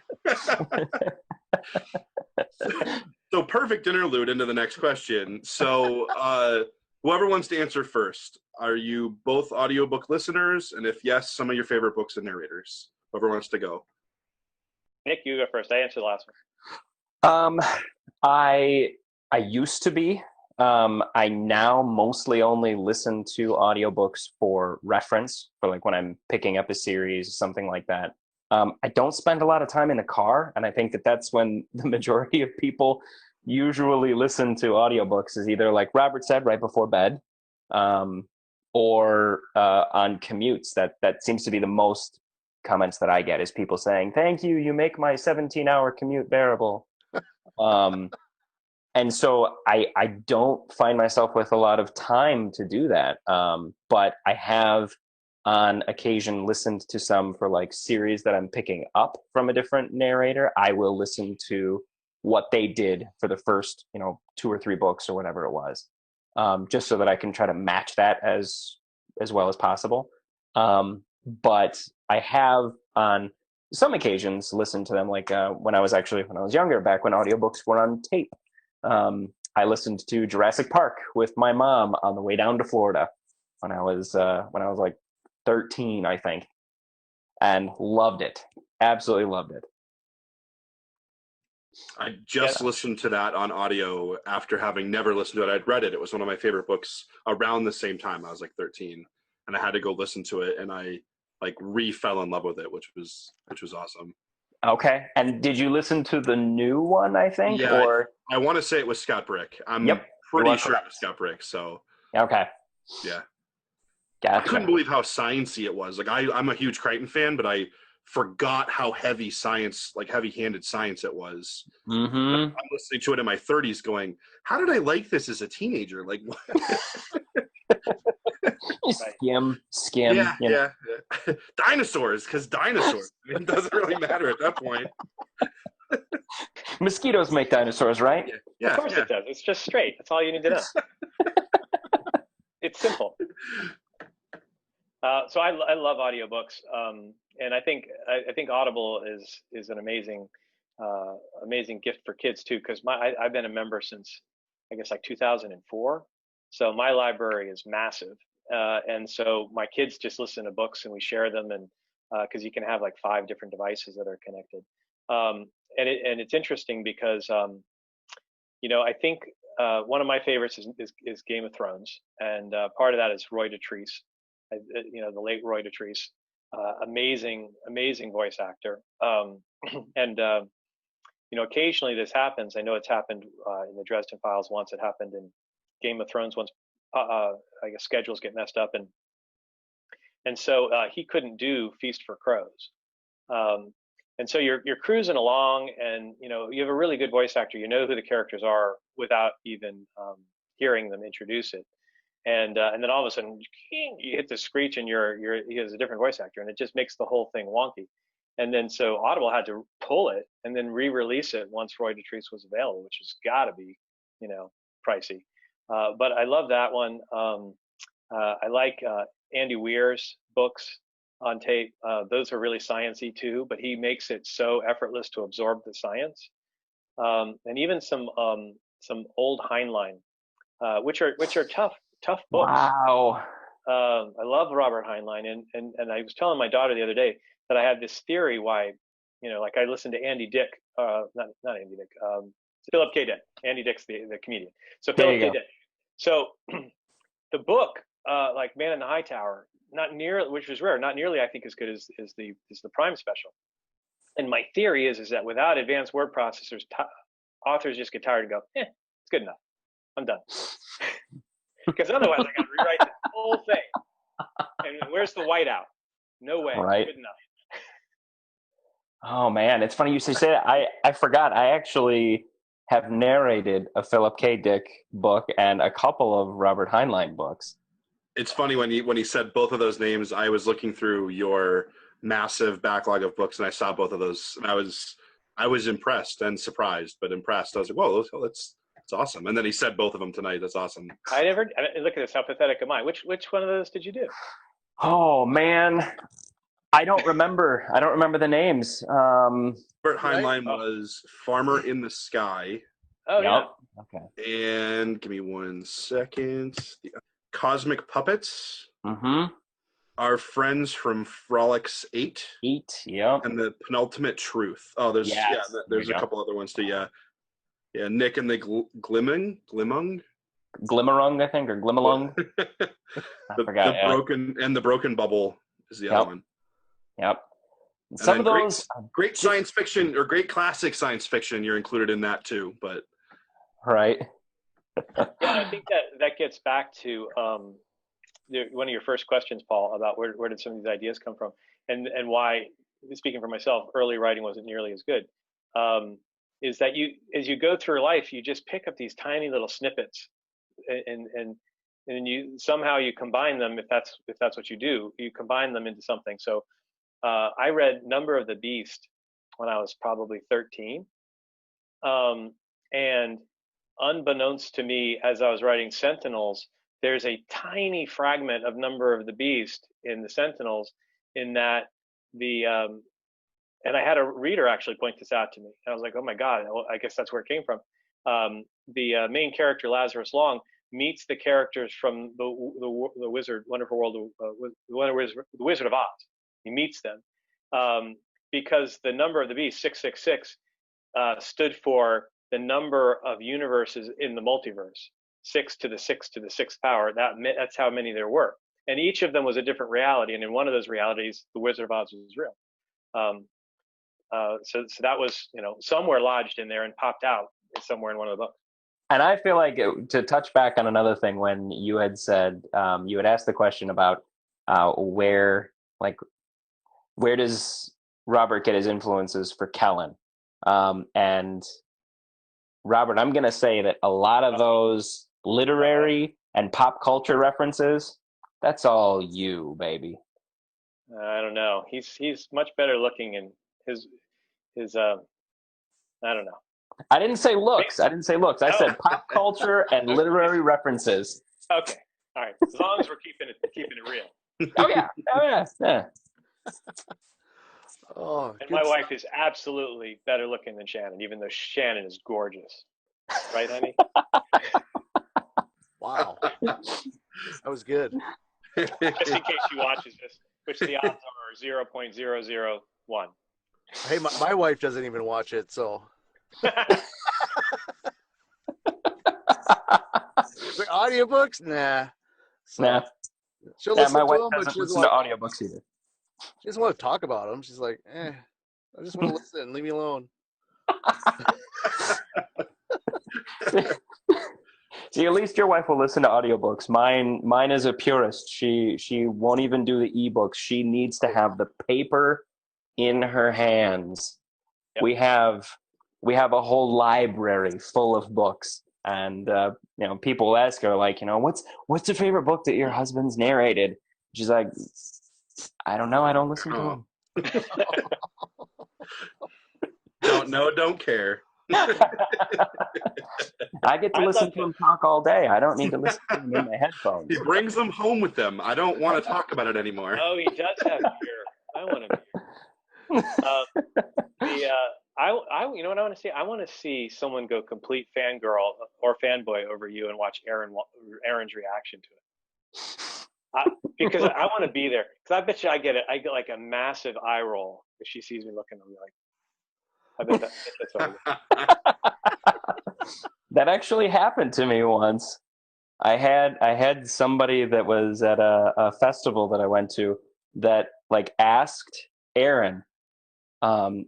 So perfect interlude into the next question. So whoever wants to answer first, are you both audiobook listeners? And if yes, some of your favorite books and narrators. Whoever wants to go. Nick, you go first. I answered the last one. I used to be. I now mostly only listen to audiobooks for reference, for like when I'm picking up a series, something like that. I don't spend a lot of time in the car, and I think that's when the majority of people usually listen to audiobooks, is either, like Robert said, right before bed, or on commutes. That seems to be the most comments that I get, is people saying, "Thank you, you make my 17-hour commute bearable." And so I don't find myself with a lot of time to do that. But I have on occasion listened to some for like series that I'm picking up from a different narrator. I will listen to what they did for the first, 2 or 3 books or whatever it was, just so that I can try to match that as well as possible. But I have on some occasions listen to them. Like when I was younger, back when audiobooks were on tape, I listened to Jurassic Park with my mom on the way down to Florida when I was like 13, I think, and loved it. Absolutely loved it. I just Yeah. listened to that on audio after having never listened to it. I'd read it. It was one of my favorite books around the same time. I was like 13, and I had to go listen to it, and I like fell in love with it, which was awesome. Okay. And did you listen to the new one, I think? Yeah, Or I want to say it was Scott Brick. I'm Yep, pretty sure it was Scott Brick. So okay. yeah. I couldn't Gotcha. believe how sciencey it was. Like I'm a huge Crichton fan, but I forgot how heavy science, like heavy-handed science it was. Mm-hmm. I'm listening to it in my 30s going, how did I like this as a teenager? Like, Skim. yeah, You know. yeah. Dinosaurs, because dinosaurs. I mean, it doesn't really matter at that point. Mosquitoes make dinosaurs, right? Yeah, Of course it does. It's just straight. That's all you need to know. It's simple. So I love audiobooks, and I think Audible is an amazing gift for kids too. Because I've been a member since I guess like 2004, so my library is massive, and so my kids just listen to books and we share them, and because you can have like 5 different devices that are connected, and it's interesting because I think one of my favorites is Game of Thrones, and part of that is Roy Dotrice, the late Roy Dotrice, amazing voice actor. And occasionally this happens. I know it's happened in the Dresden Files once. It happened in Game of Thrones once. I guess schedules get messed up, and so he couldn't do Feast for Crows. And so you're cruising along, and you have a really good voice actor. You know who the characters are without even hearing them introduce it. And then all of a sudden you hit the screech, and he has a different voice actor, and it just makes the whole thing wonky. And then so Audible had to pull it and then re-release it once Roy Dotrice was available, which has got to be pricey. But I love that one. I like Andy Weir's books on tape. Those are really sciencey too, but he makes it so effortless to absorb the science. And even some old Heinlein, which are tough books. Wow. I love Robert Heinlein, and I was telling my daughter the other day that I had this theory why, like I listened to Andy Dick, not Andy Dick, Philip K. Dick. Andy Dick's the comedian. So Philip K. Dick. So the book, like Man in the High Tower, not nearly, which was rare, not nearly I think as good as the Prime special. And my theory is that without advanced word processors, authors just get tired and go, it's good enough. I'm done. Because otherwise I got to rewrite the whole thing. And where's the whiteout? No way. Right. Good enough. Oh man, it's funny you say that. I forgot. I actually have narrated a Philip K. Dick book and a couple of Robert Heinlein books. It's funny when he said both of those names, I was looking through your massive backlog of books and I saw both of those, and I was impressed and surprised, but impressed. I was like, whoa, that's awesome. And then he said both of them tonight. That's awesome. I look at this. How pathetic am I? Which one of those did you do? Oh man, I don't remember. I don't remember the names. Bert Heinlein was Farmer in the Sky. Oh yeah. Okay. And give me 1 second. The Cosmic Puppets. Mm-hmm. Our Friends from Frolics 8. Yep. And The Penultimate Truth. Oh, there's there's a couple other ones too. Yeah. Yeah, Nick and the Glimung? Glimmerung, I think, or Glimmelung. I forgot. The Broken Bubble is the other one. Yep. And some of those great science fiction or great classic science fiction, you're included in that too. But right. Yeah, I think that gets back to one of your first questions, Paul, about where did some of these ideas come from, and why. Speaking for myself, early writing wasn't nearly as good. Is that as you go through life, you just pick up these tiny little snippets, and you somehow you combine them. If that's what you do, you combine them into something. So I read Number of the Beast when I was probably 13, and unbeknownst to me, as I was writing Sentinels, there's a tiny fragment of Number of the Beast in the Sentinels, in that the and I had a reader actually point this out to me. I was like, oh my God, well, I guess that's where it came from. The main character, Lazarus Long, meets the characters from the Wizard, Wonderful World, the Wizard of Oz. He meets them because the number of the beast, 666, stood for the number of universes in the multiverse, 6 to the 6 to the 6th power. That's how many there were. And each of them was a different reality. And in one of those realities, the Wizard of Oz was real. So that was, somewhere lodged in there and popped out somewhere in one of the books. And I feel like to touch back on another thing, when you had said, you had asked the question about where does Robert get his influences for Kellen? And Robert, I'm going to say that a lot of those literary and pop culture references, that's all you, baby. I don't know. He's much better looking, and his I don't know. I didn't say looks. I said pop culture and literary references. Okay. All right. As long as we're keeping it real. Oh yeah. Oh, and my wife is absolutely better looking than Shannon, even though Shannon is gorgeous. Right, honey? Wow. That was good. Just in case she watches this, which the odds are 0.001. Hey, my wife doesn't even watch it, so. Audiobooks? Nah. So, nah. She'll listen my to wife them, but doesn't she listen to audiobooks either. She doesn't want to talk about them. She's like, I just want to listen. Leave me alone. See, at least your wife will listen to audiobooks. Mine is a purist. She won't even do the ebooks. She needs to have the paper in her hands. Yep. We have a whole library full of books, and people ask her, like, what's your favorite book that your husband's narrated? She's like, I don't know. I don't listen to him. Don't know, don't care. I get to listen to him talk all day. I don't need to listen to him in my headphones. He brings them home with them. I don't want to talk about it anymore. Oh, he does have beer. I want a beer. You know what I want to see? I want to see someone go complete fangirl or fanboy over you and watch Aaron's reaction to it. Because I want to be there. Because I bet you I get like a massive eye roll if she sees me looking. I'll be like, I bet that's all. That actually happened to me once. I had somebody that was at a festival that I went to that like asked Aaron.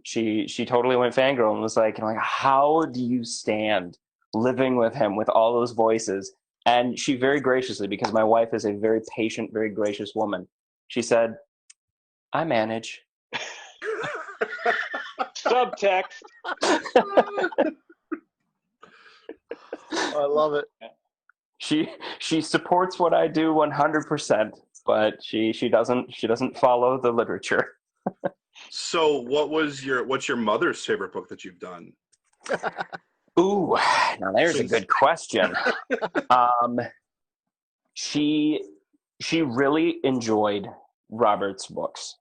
She totally went fangirl and was like, how do you stand living with him with all those voices? And she very graciously, because my wife is a very patient, very gracious woman, she said, I manage. Subtext. I love it. She supports what I do 100%, but she doesn't follow the literature. So what's your mother's favorite book that you've done? Ooh, now there's a good question. She really enjoyed Robert's books.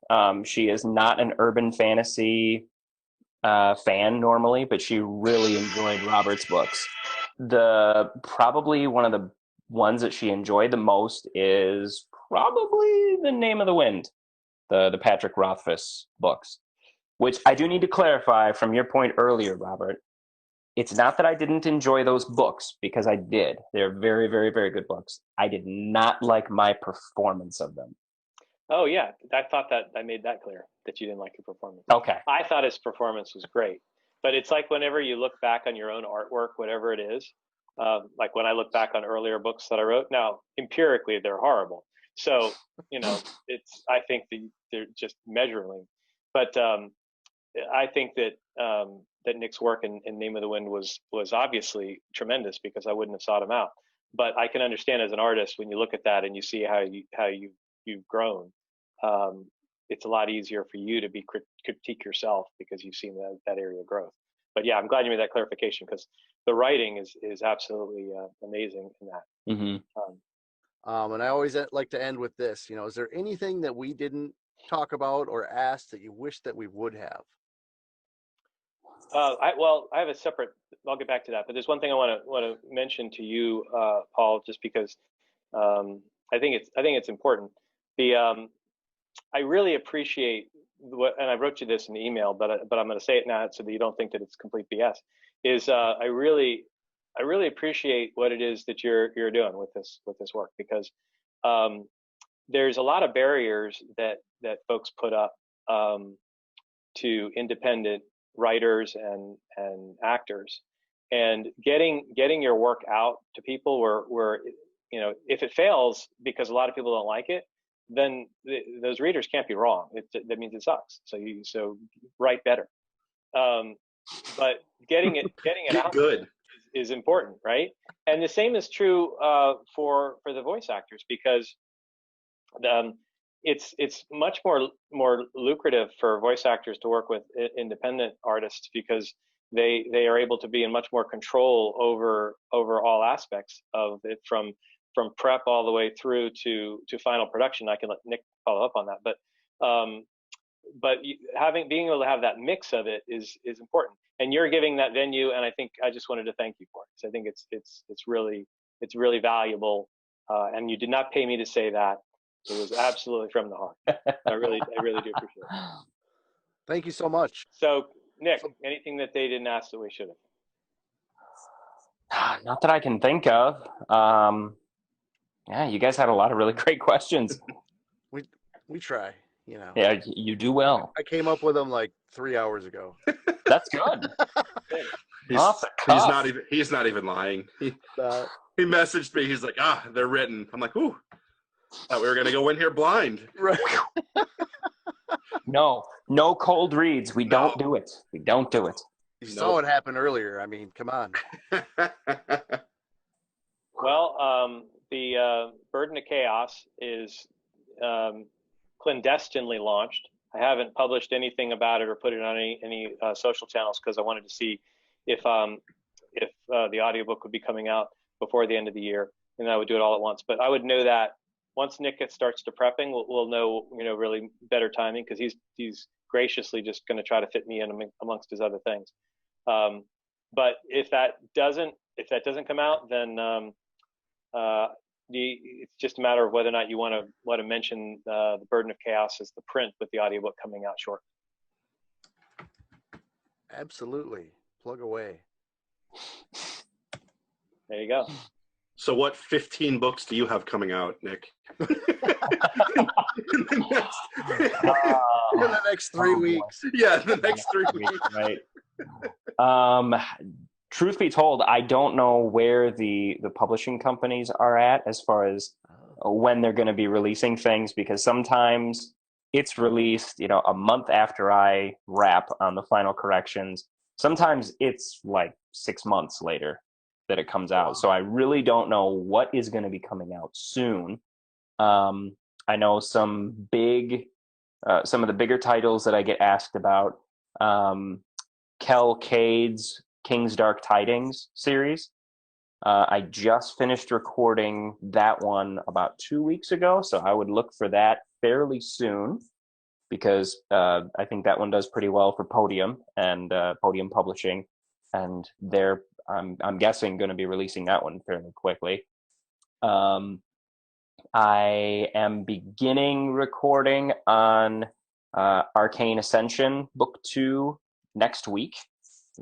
She is not an urban fantasy fan normally, but she really enjoyed Robert's books. Probably one of the ones that she enjoyed the most is probably The Name of the Wind, the Patrick Rothfuss books, which I do need to clarify from your point earlier, Robert. It's not that I didn't enjoy those books, because I did. They're very, very, very good books. I did not like my performance of them. Oh, yeah. I thought that I made that clear, that you didn't like your performance. Okay. I thought his performance was great. But it's like whenever you look back on your own artwork, whatever it is, like when I look back on earlier books that I wrote, now, empirically, they're horrible. So, I think that they're just measuring. But I think that that Nick's work in Name of the Wind was obviously tremendous, because I wouldn't have sought him out. But I can understand as an artist, when you look at that and you see how you've grown, it's a lot easier for you to critique yourself, because you've seen that area of growth. But yeah, I'm glad you made that clarification, because the writing is absolutely amazing in that. Mm-hmm. And I always like to end with this. Is there anything that we didn't talk about or ask that you wish that we would have? I have a separate. I'll get back to that, but there's one thing I want to mention to you, Paul, just because I think it's important. I really appreciate and I wrote you this in the email, but I'm going to say it now so that you don't think that it's complete BS. I really appreciate what it is that you're doing with this work, because there's a lot of barriers that folks put up to independent writers and actors, and getting your work out to people where if it fails because a lot of people don't like it, then those readers can't be wrong. That means it sucks. So write better. But getting it out good is important, right? And the same is true for the voice actors, because it's much more lucrative for voice actors to work with independent artists, because they are able to be in much more control over all aspects of it, from prep all the way through to final production. I can let Nick follow up on that, but being able to have that mix of it is important. And you're giving that venue, and I just wanted to thank you for it. So I think it's really valuable, and you did not pay me to say that. It was absolutely from the heart. I really do appreciate it. Thank you so much. So, Nick, anything that they didn't ask that we should have? Not that I can think of. Yeah, you guys had a lot of really great questions. We try, you know. Yeah, you do well. I came up with them like 3 hours ago. That's good. He's not even lying. He messaged me. He's like, they're written. I'm like, ooh, thought we were gonna go in here blind. Right. No cold reads. We don't do it. We don't do it. You saw it happen earlier. I mean, come on. Well, the Burden of Chaos is clandestinely launched. I haven't published anything about it or put it on any social channels, because I wanted to see if the audiobook would be coming out before the end of the year, and I would do it all at once. But I would know that once Nick starts to prepping, we'll know really better timing, because he's graciously just going to try to fit me in amongst his other things. But if that doesn't come out, then it's just a matter of whether or not you want to mention the Burden of Chaos as the print, with the audiobook coming out short. Absolutely. Plug away. There you go. So what 15 books do you have coming out, Nick? in the next 3 weeks. Yeah, in the next 3 weeks. Right. Truth be told, I don't know where the publishing companies are at as far as when they're going to be releasing things, because sometimes it's released, a month after I wrap on the final corrections. Sometimes it's like 6 months later that it comes out. So I really don't know what is going to be coming out soon. I know some of the bigger titles that I get asked about, Kel Cade's King's Dark Tidings series. I just finished recording that one about 2 weeks ago, so I would look for that fairly soon, because I think that one does pretty well for Podium and Podium Publishing, and they're I'm guessing going to be releasing that one fairly quickly. I am beginning recording on Arcane Ascension Book 2 next week.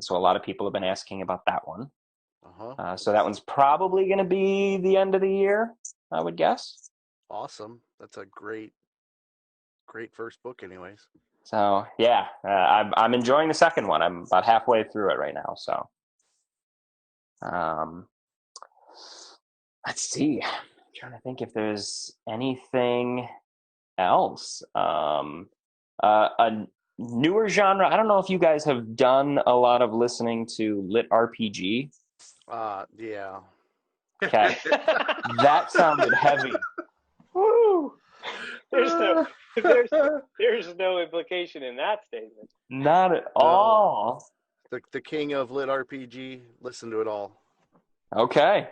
So a lot of people have been asking about that one. So that one's probably going to be the end of the year, I would guess. Awesome. That's a great first book anyways. So yeah, I'm enjoying the second one. I'm about halfway through it right now. So let's see. I'm trying to think if there's anything else. A newer genre. I don't know if you guys have done a lot of listening to lit RPG. Yeah. Okay. That sounded heavy. Woo! There's no implication in that statement. Not at all. The king of lit RPG. Listen to it all. Okay.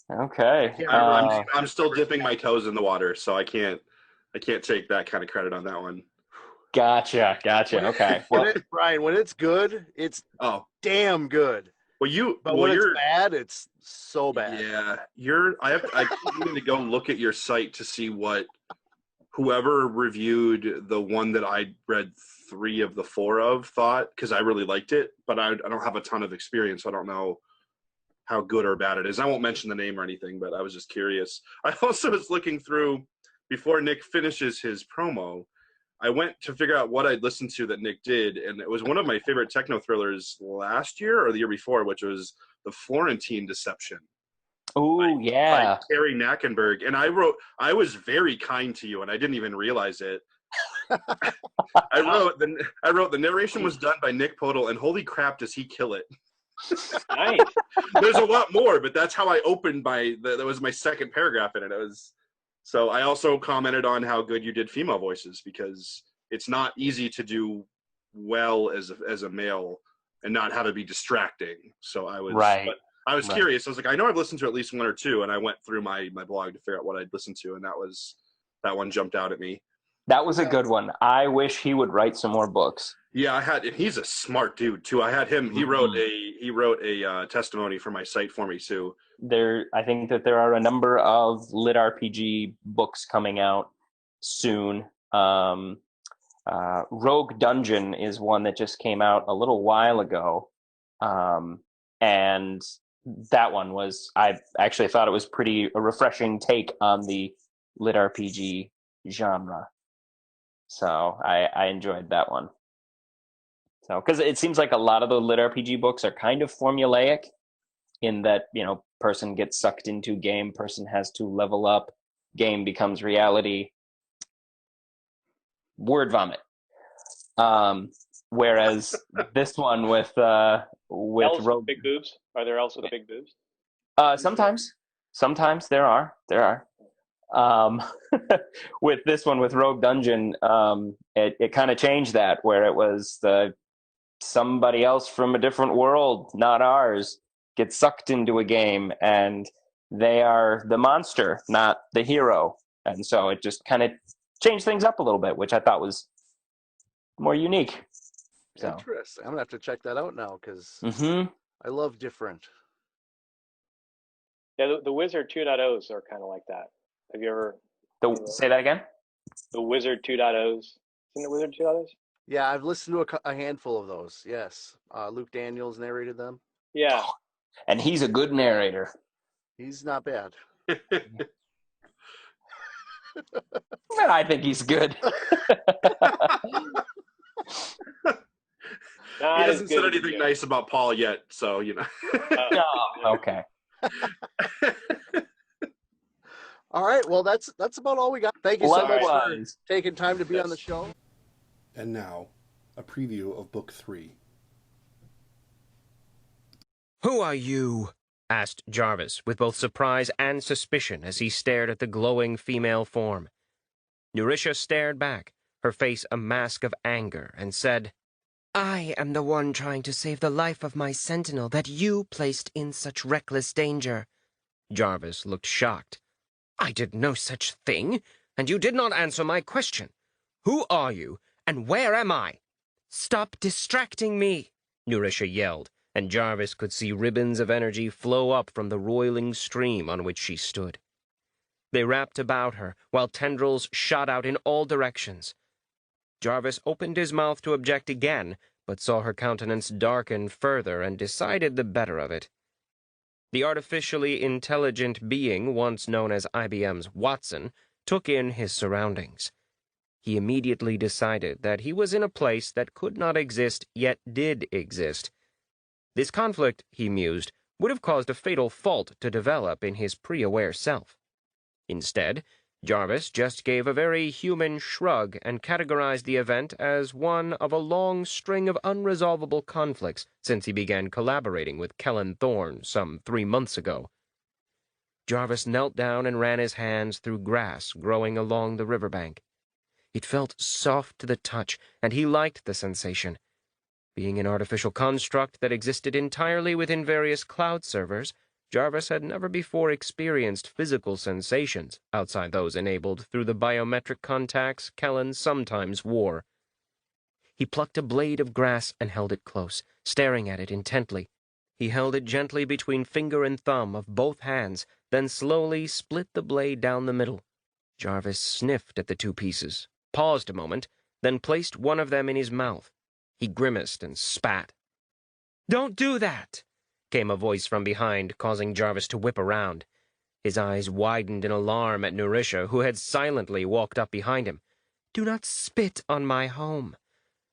I'm still dipping my toes in the water, so I can't take that kind of credit on that one. Gotcha. Okay. Well, Brian, when it's good, it's Oh, damn good. But when it's you're bad, it's so bad. yeah, I keep needing to go look at your site to see what whoever reviewed the one that I read 3 of the 4 of thought, because I really liked it, but I don't have a ton of experience, so I don't know how good or bad it is. I won't mention the name or anything, but I was just curious. I also was looking through, before Nick finishes his promo, I went to figure out what I'd listened to that Nick did, and it was one of my favorite techno thrillers last year or the year before, which was The Florentine Deception ooh, by yeah. Terry Knackenberg. And I was very kind to you, and I didn't even realize it. I wrote the narration was done by Nick Podehl, and holy crap, does he kill it? Nice. There's a lot more, but that's how I opened that was my second paragraph in it. It was so. I also commented on how good you did female voices, because it's not easy to do well as a male and not have it be distracting. So I was Right. but I was curious. I was like, I know I've listened to at least 1 or 2, and I went through my blog to figure out what I'd listened to, and that one jumped out at me. That was a good one. I wish he would write some more books. Yeah, and he's a smart dude too. I had him. He wrote a testimony for my site for me too. I think that there are a number of lit RPG books coming out soon. Rogue Dungeon is one that just came out a little while ago, and that one I actually thought it was a refreshing take on the lit RPG genre. So I enjoyed that one. So, because it seems like a lot of the lit RPG books are kind of formulaic in that, person gets sucked into game, person has to level up, game becomes reality. Word vomit. Whereas this one with Elves Rogue, with big boobs. Are there elves with big boobs? sometimes there are. With this one with Rogue Dungeon, it kind of changed that, where it was somebody else from a different world, not ours, gets sucked into a game, and they are the monster, not the hero. And so it just kind of changed things up a little bit, which I thought was more unique. So. Interesting. I'm gonna have to check that out now, because I love different. Yeah, the Wizard 2.0s are kind of like that. Have you ever? Say that again? The Wizard 2.0s. Isn't it Wizard 2.0s? Yeah, I've listened to a handful of those. Yes, Luke Daniels narrated them. Yeah. And he's a good narrator. He's not bad. I think he's good. He hasn't said anything nice about Paul yet, so Oh, okay. All right. Well, that's about all we got. Thank you so much for taking time to be on the show. And now, a preview of Book 3. "Who are you?" asked Jarvis, with both surprise and suspicion as he stared at the glowing female form. Neurisha stared back, her face a mask of anger, and said, "I am the one trying to save the life of my sentinel that you placed in such reckless danger." Jarvis looked shocked. "I did no such thing, and you did not answer my question. Who are you, and where am I?" "Stop distracting me," Neurisha yelled, and Jarvis could see ribbons of energy flow up from the roiling stream on which she stood. They wrapped about her, while tendrils shot out in all directions. Jarvis opened his mouth to object again, but saw her countenance darken further and decided the better of it. The artificially intelligent being once known as IBM's Watson took in his surroundings. He immediately decided that he was in a place that could not exist yet did exist. This conflict, he mused, would have caused a fatal fault to develop in his pre-aware self. Instead, Jarvis just gave a very human shrug and categorized the event as one of a long string of unresolvable conflicts since he began collaborating with Kellen Thorne some 3 months ago. Jarvis knelt down and ran his hands through grass growing along the riverbank. It felt soft to the touch, and he liked the sensation. Being an artificial construct that existed entirely within various cloud servers, Jarvis had never before experienced physical sensations outside those enabled through the biometric contacts Kellen sometimes wore. He plucked a blade of grass and held it close, staring at it intently. He held it gently between finger and thumb of both hands, then slowly split the blade down the middle. Jarvis sniffed at the two pieces, paused a moment, then placed one of them in his mouth. He grimaced and spat. "Don't do that!" came a voice from behind, causing Jarvis to whip around. His eyes widened in alarm at Nerisha, who had silently walked up behind him. "Do not spit on my home.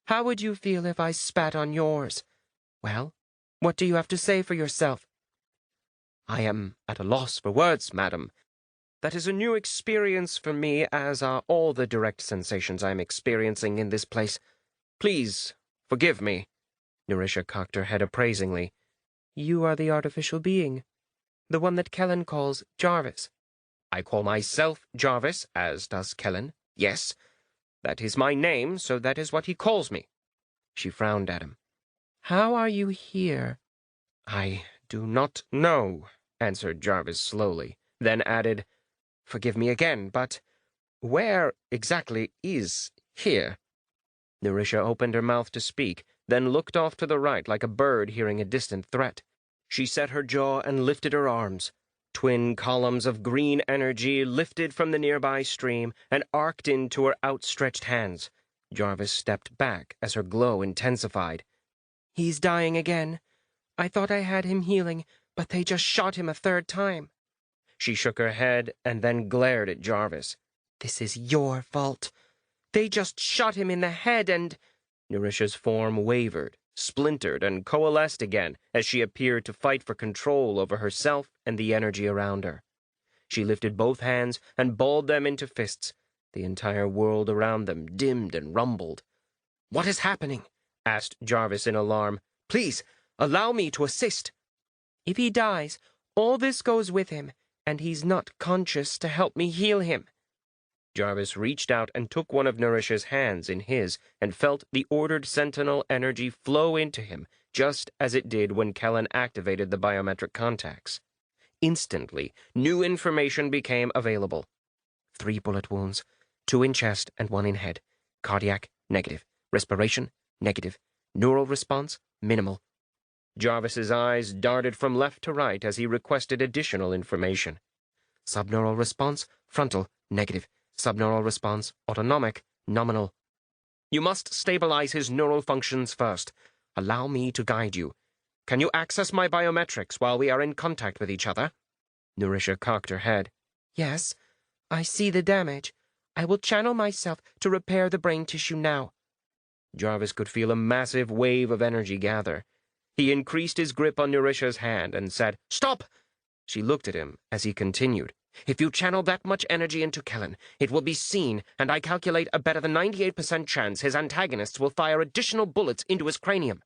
How would you feel if I spat on yours? Well, what do you have to say for yourself?" "I am at a loss for words, madam. That is a new experience for me, as are all the direct sensations I am experiencing in this place. Please, forgive me." Nerisha cocked her head appraisingly. "You are the artificial being, the one that Kellen calls Jarvis." "I call myself Jarvis, as does Kellen. Yes, that is my name, so that is what he calls me." She frowned at him. "How are you here?" "I do not know," answered Jarvis slowly, then added, "Forgive me again, but where exactly is here?" Nerisha opened her mouth to speak, then looked off to the right like a bird hearing a distant threat. She set her jaw and lifted her arms. Twin columns of green energy lifted from the nearby stream and arced into her outstretched hands. Jarvis stepped back as her glow intensified. "He's dying again. I thought I had him healing, but they just shot him a third time." She shook her head and then glared at Jarvis. "This is your fault. They just shot him in the head and—" Nerisha's form wavered, splintered, and coalesced again as she appeared to fight for control over herself and the energy around her. She lifted both hands and balled them into fists. The entire world around them dimmed and rumbled. "What is happening?" asked Jarvis in alarm. "Please, allow me to assist." "If he dies, all this goes with him, and he's not conscious to help me heal him." Jarvis reached out and took one of Nerisha's hands in his and felt the ordered sentinel energy flow into him, just as it did when Kellen activated the biometric contacts. Instantly, new information became available. 3 bullet wounds, 2 in chest and 1 in head. Cardiac, negative. Respiration, negative. Neural response, minimal. Jarvis's eyes darted from left to right as he requested additional information. Subneural response, frontal, negative. Subneural response, autonomic, nominal. "You must stabilize his neural functions first. Allow me to guide you. Can you access my biometrics while we are in contact with each other?" Nerisha cocked her head. "Yes, I see the damage. I will channel myself to repair the brain tissue now." Jarvis could feel a massive wave of energy gather. He increased his grip on Nerisha's hand and said, "Stop!" She looked at him as he continued. "If you channel that much energy into Kellen, it will be seen, and I calculate a better than 98% chance his antagonists will fire additional bullets into his cranium.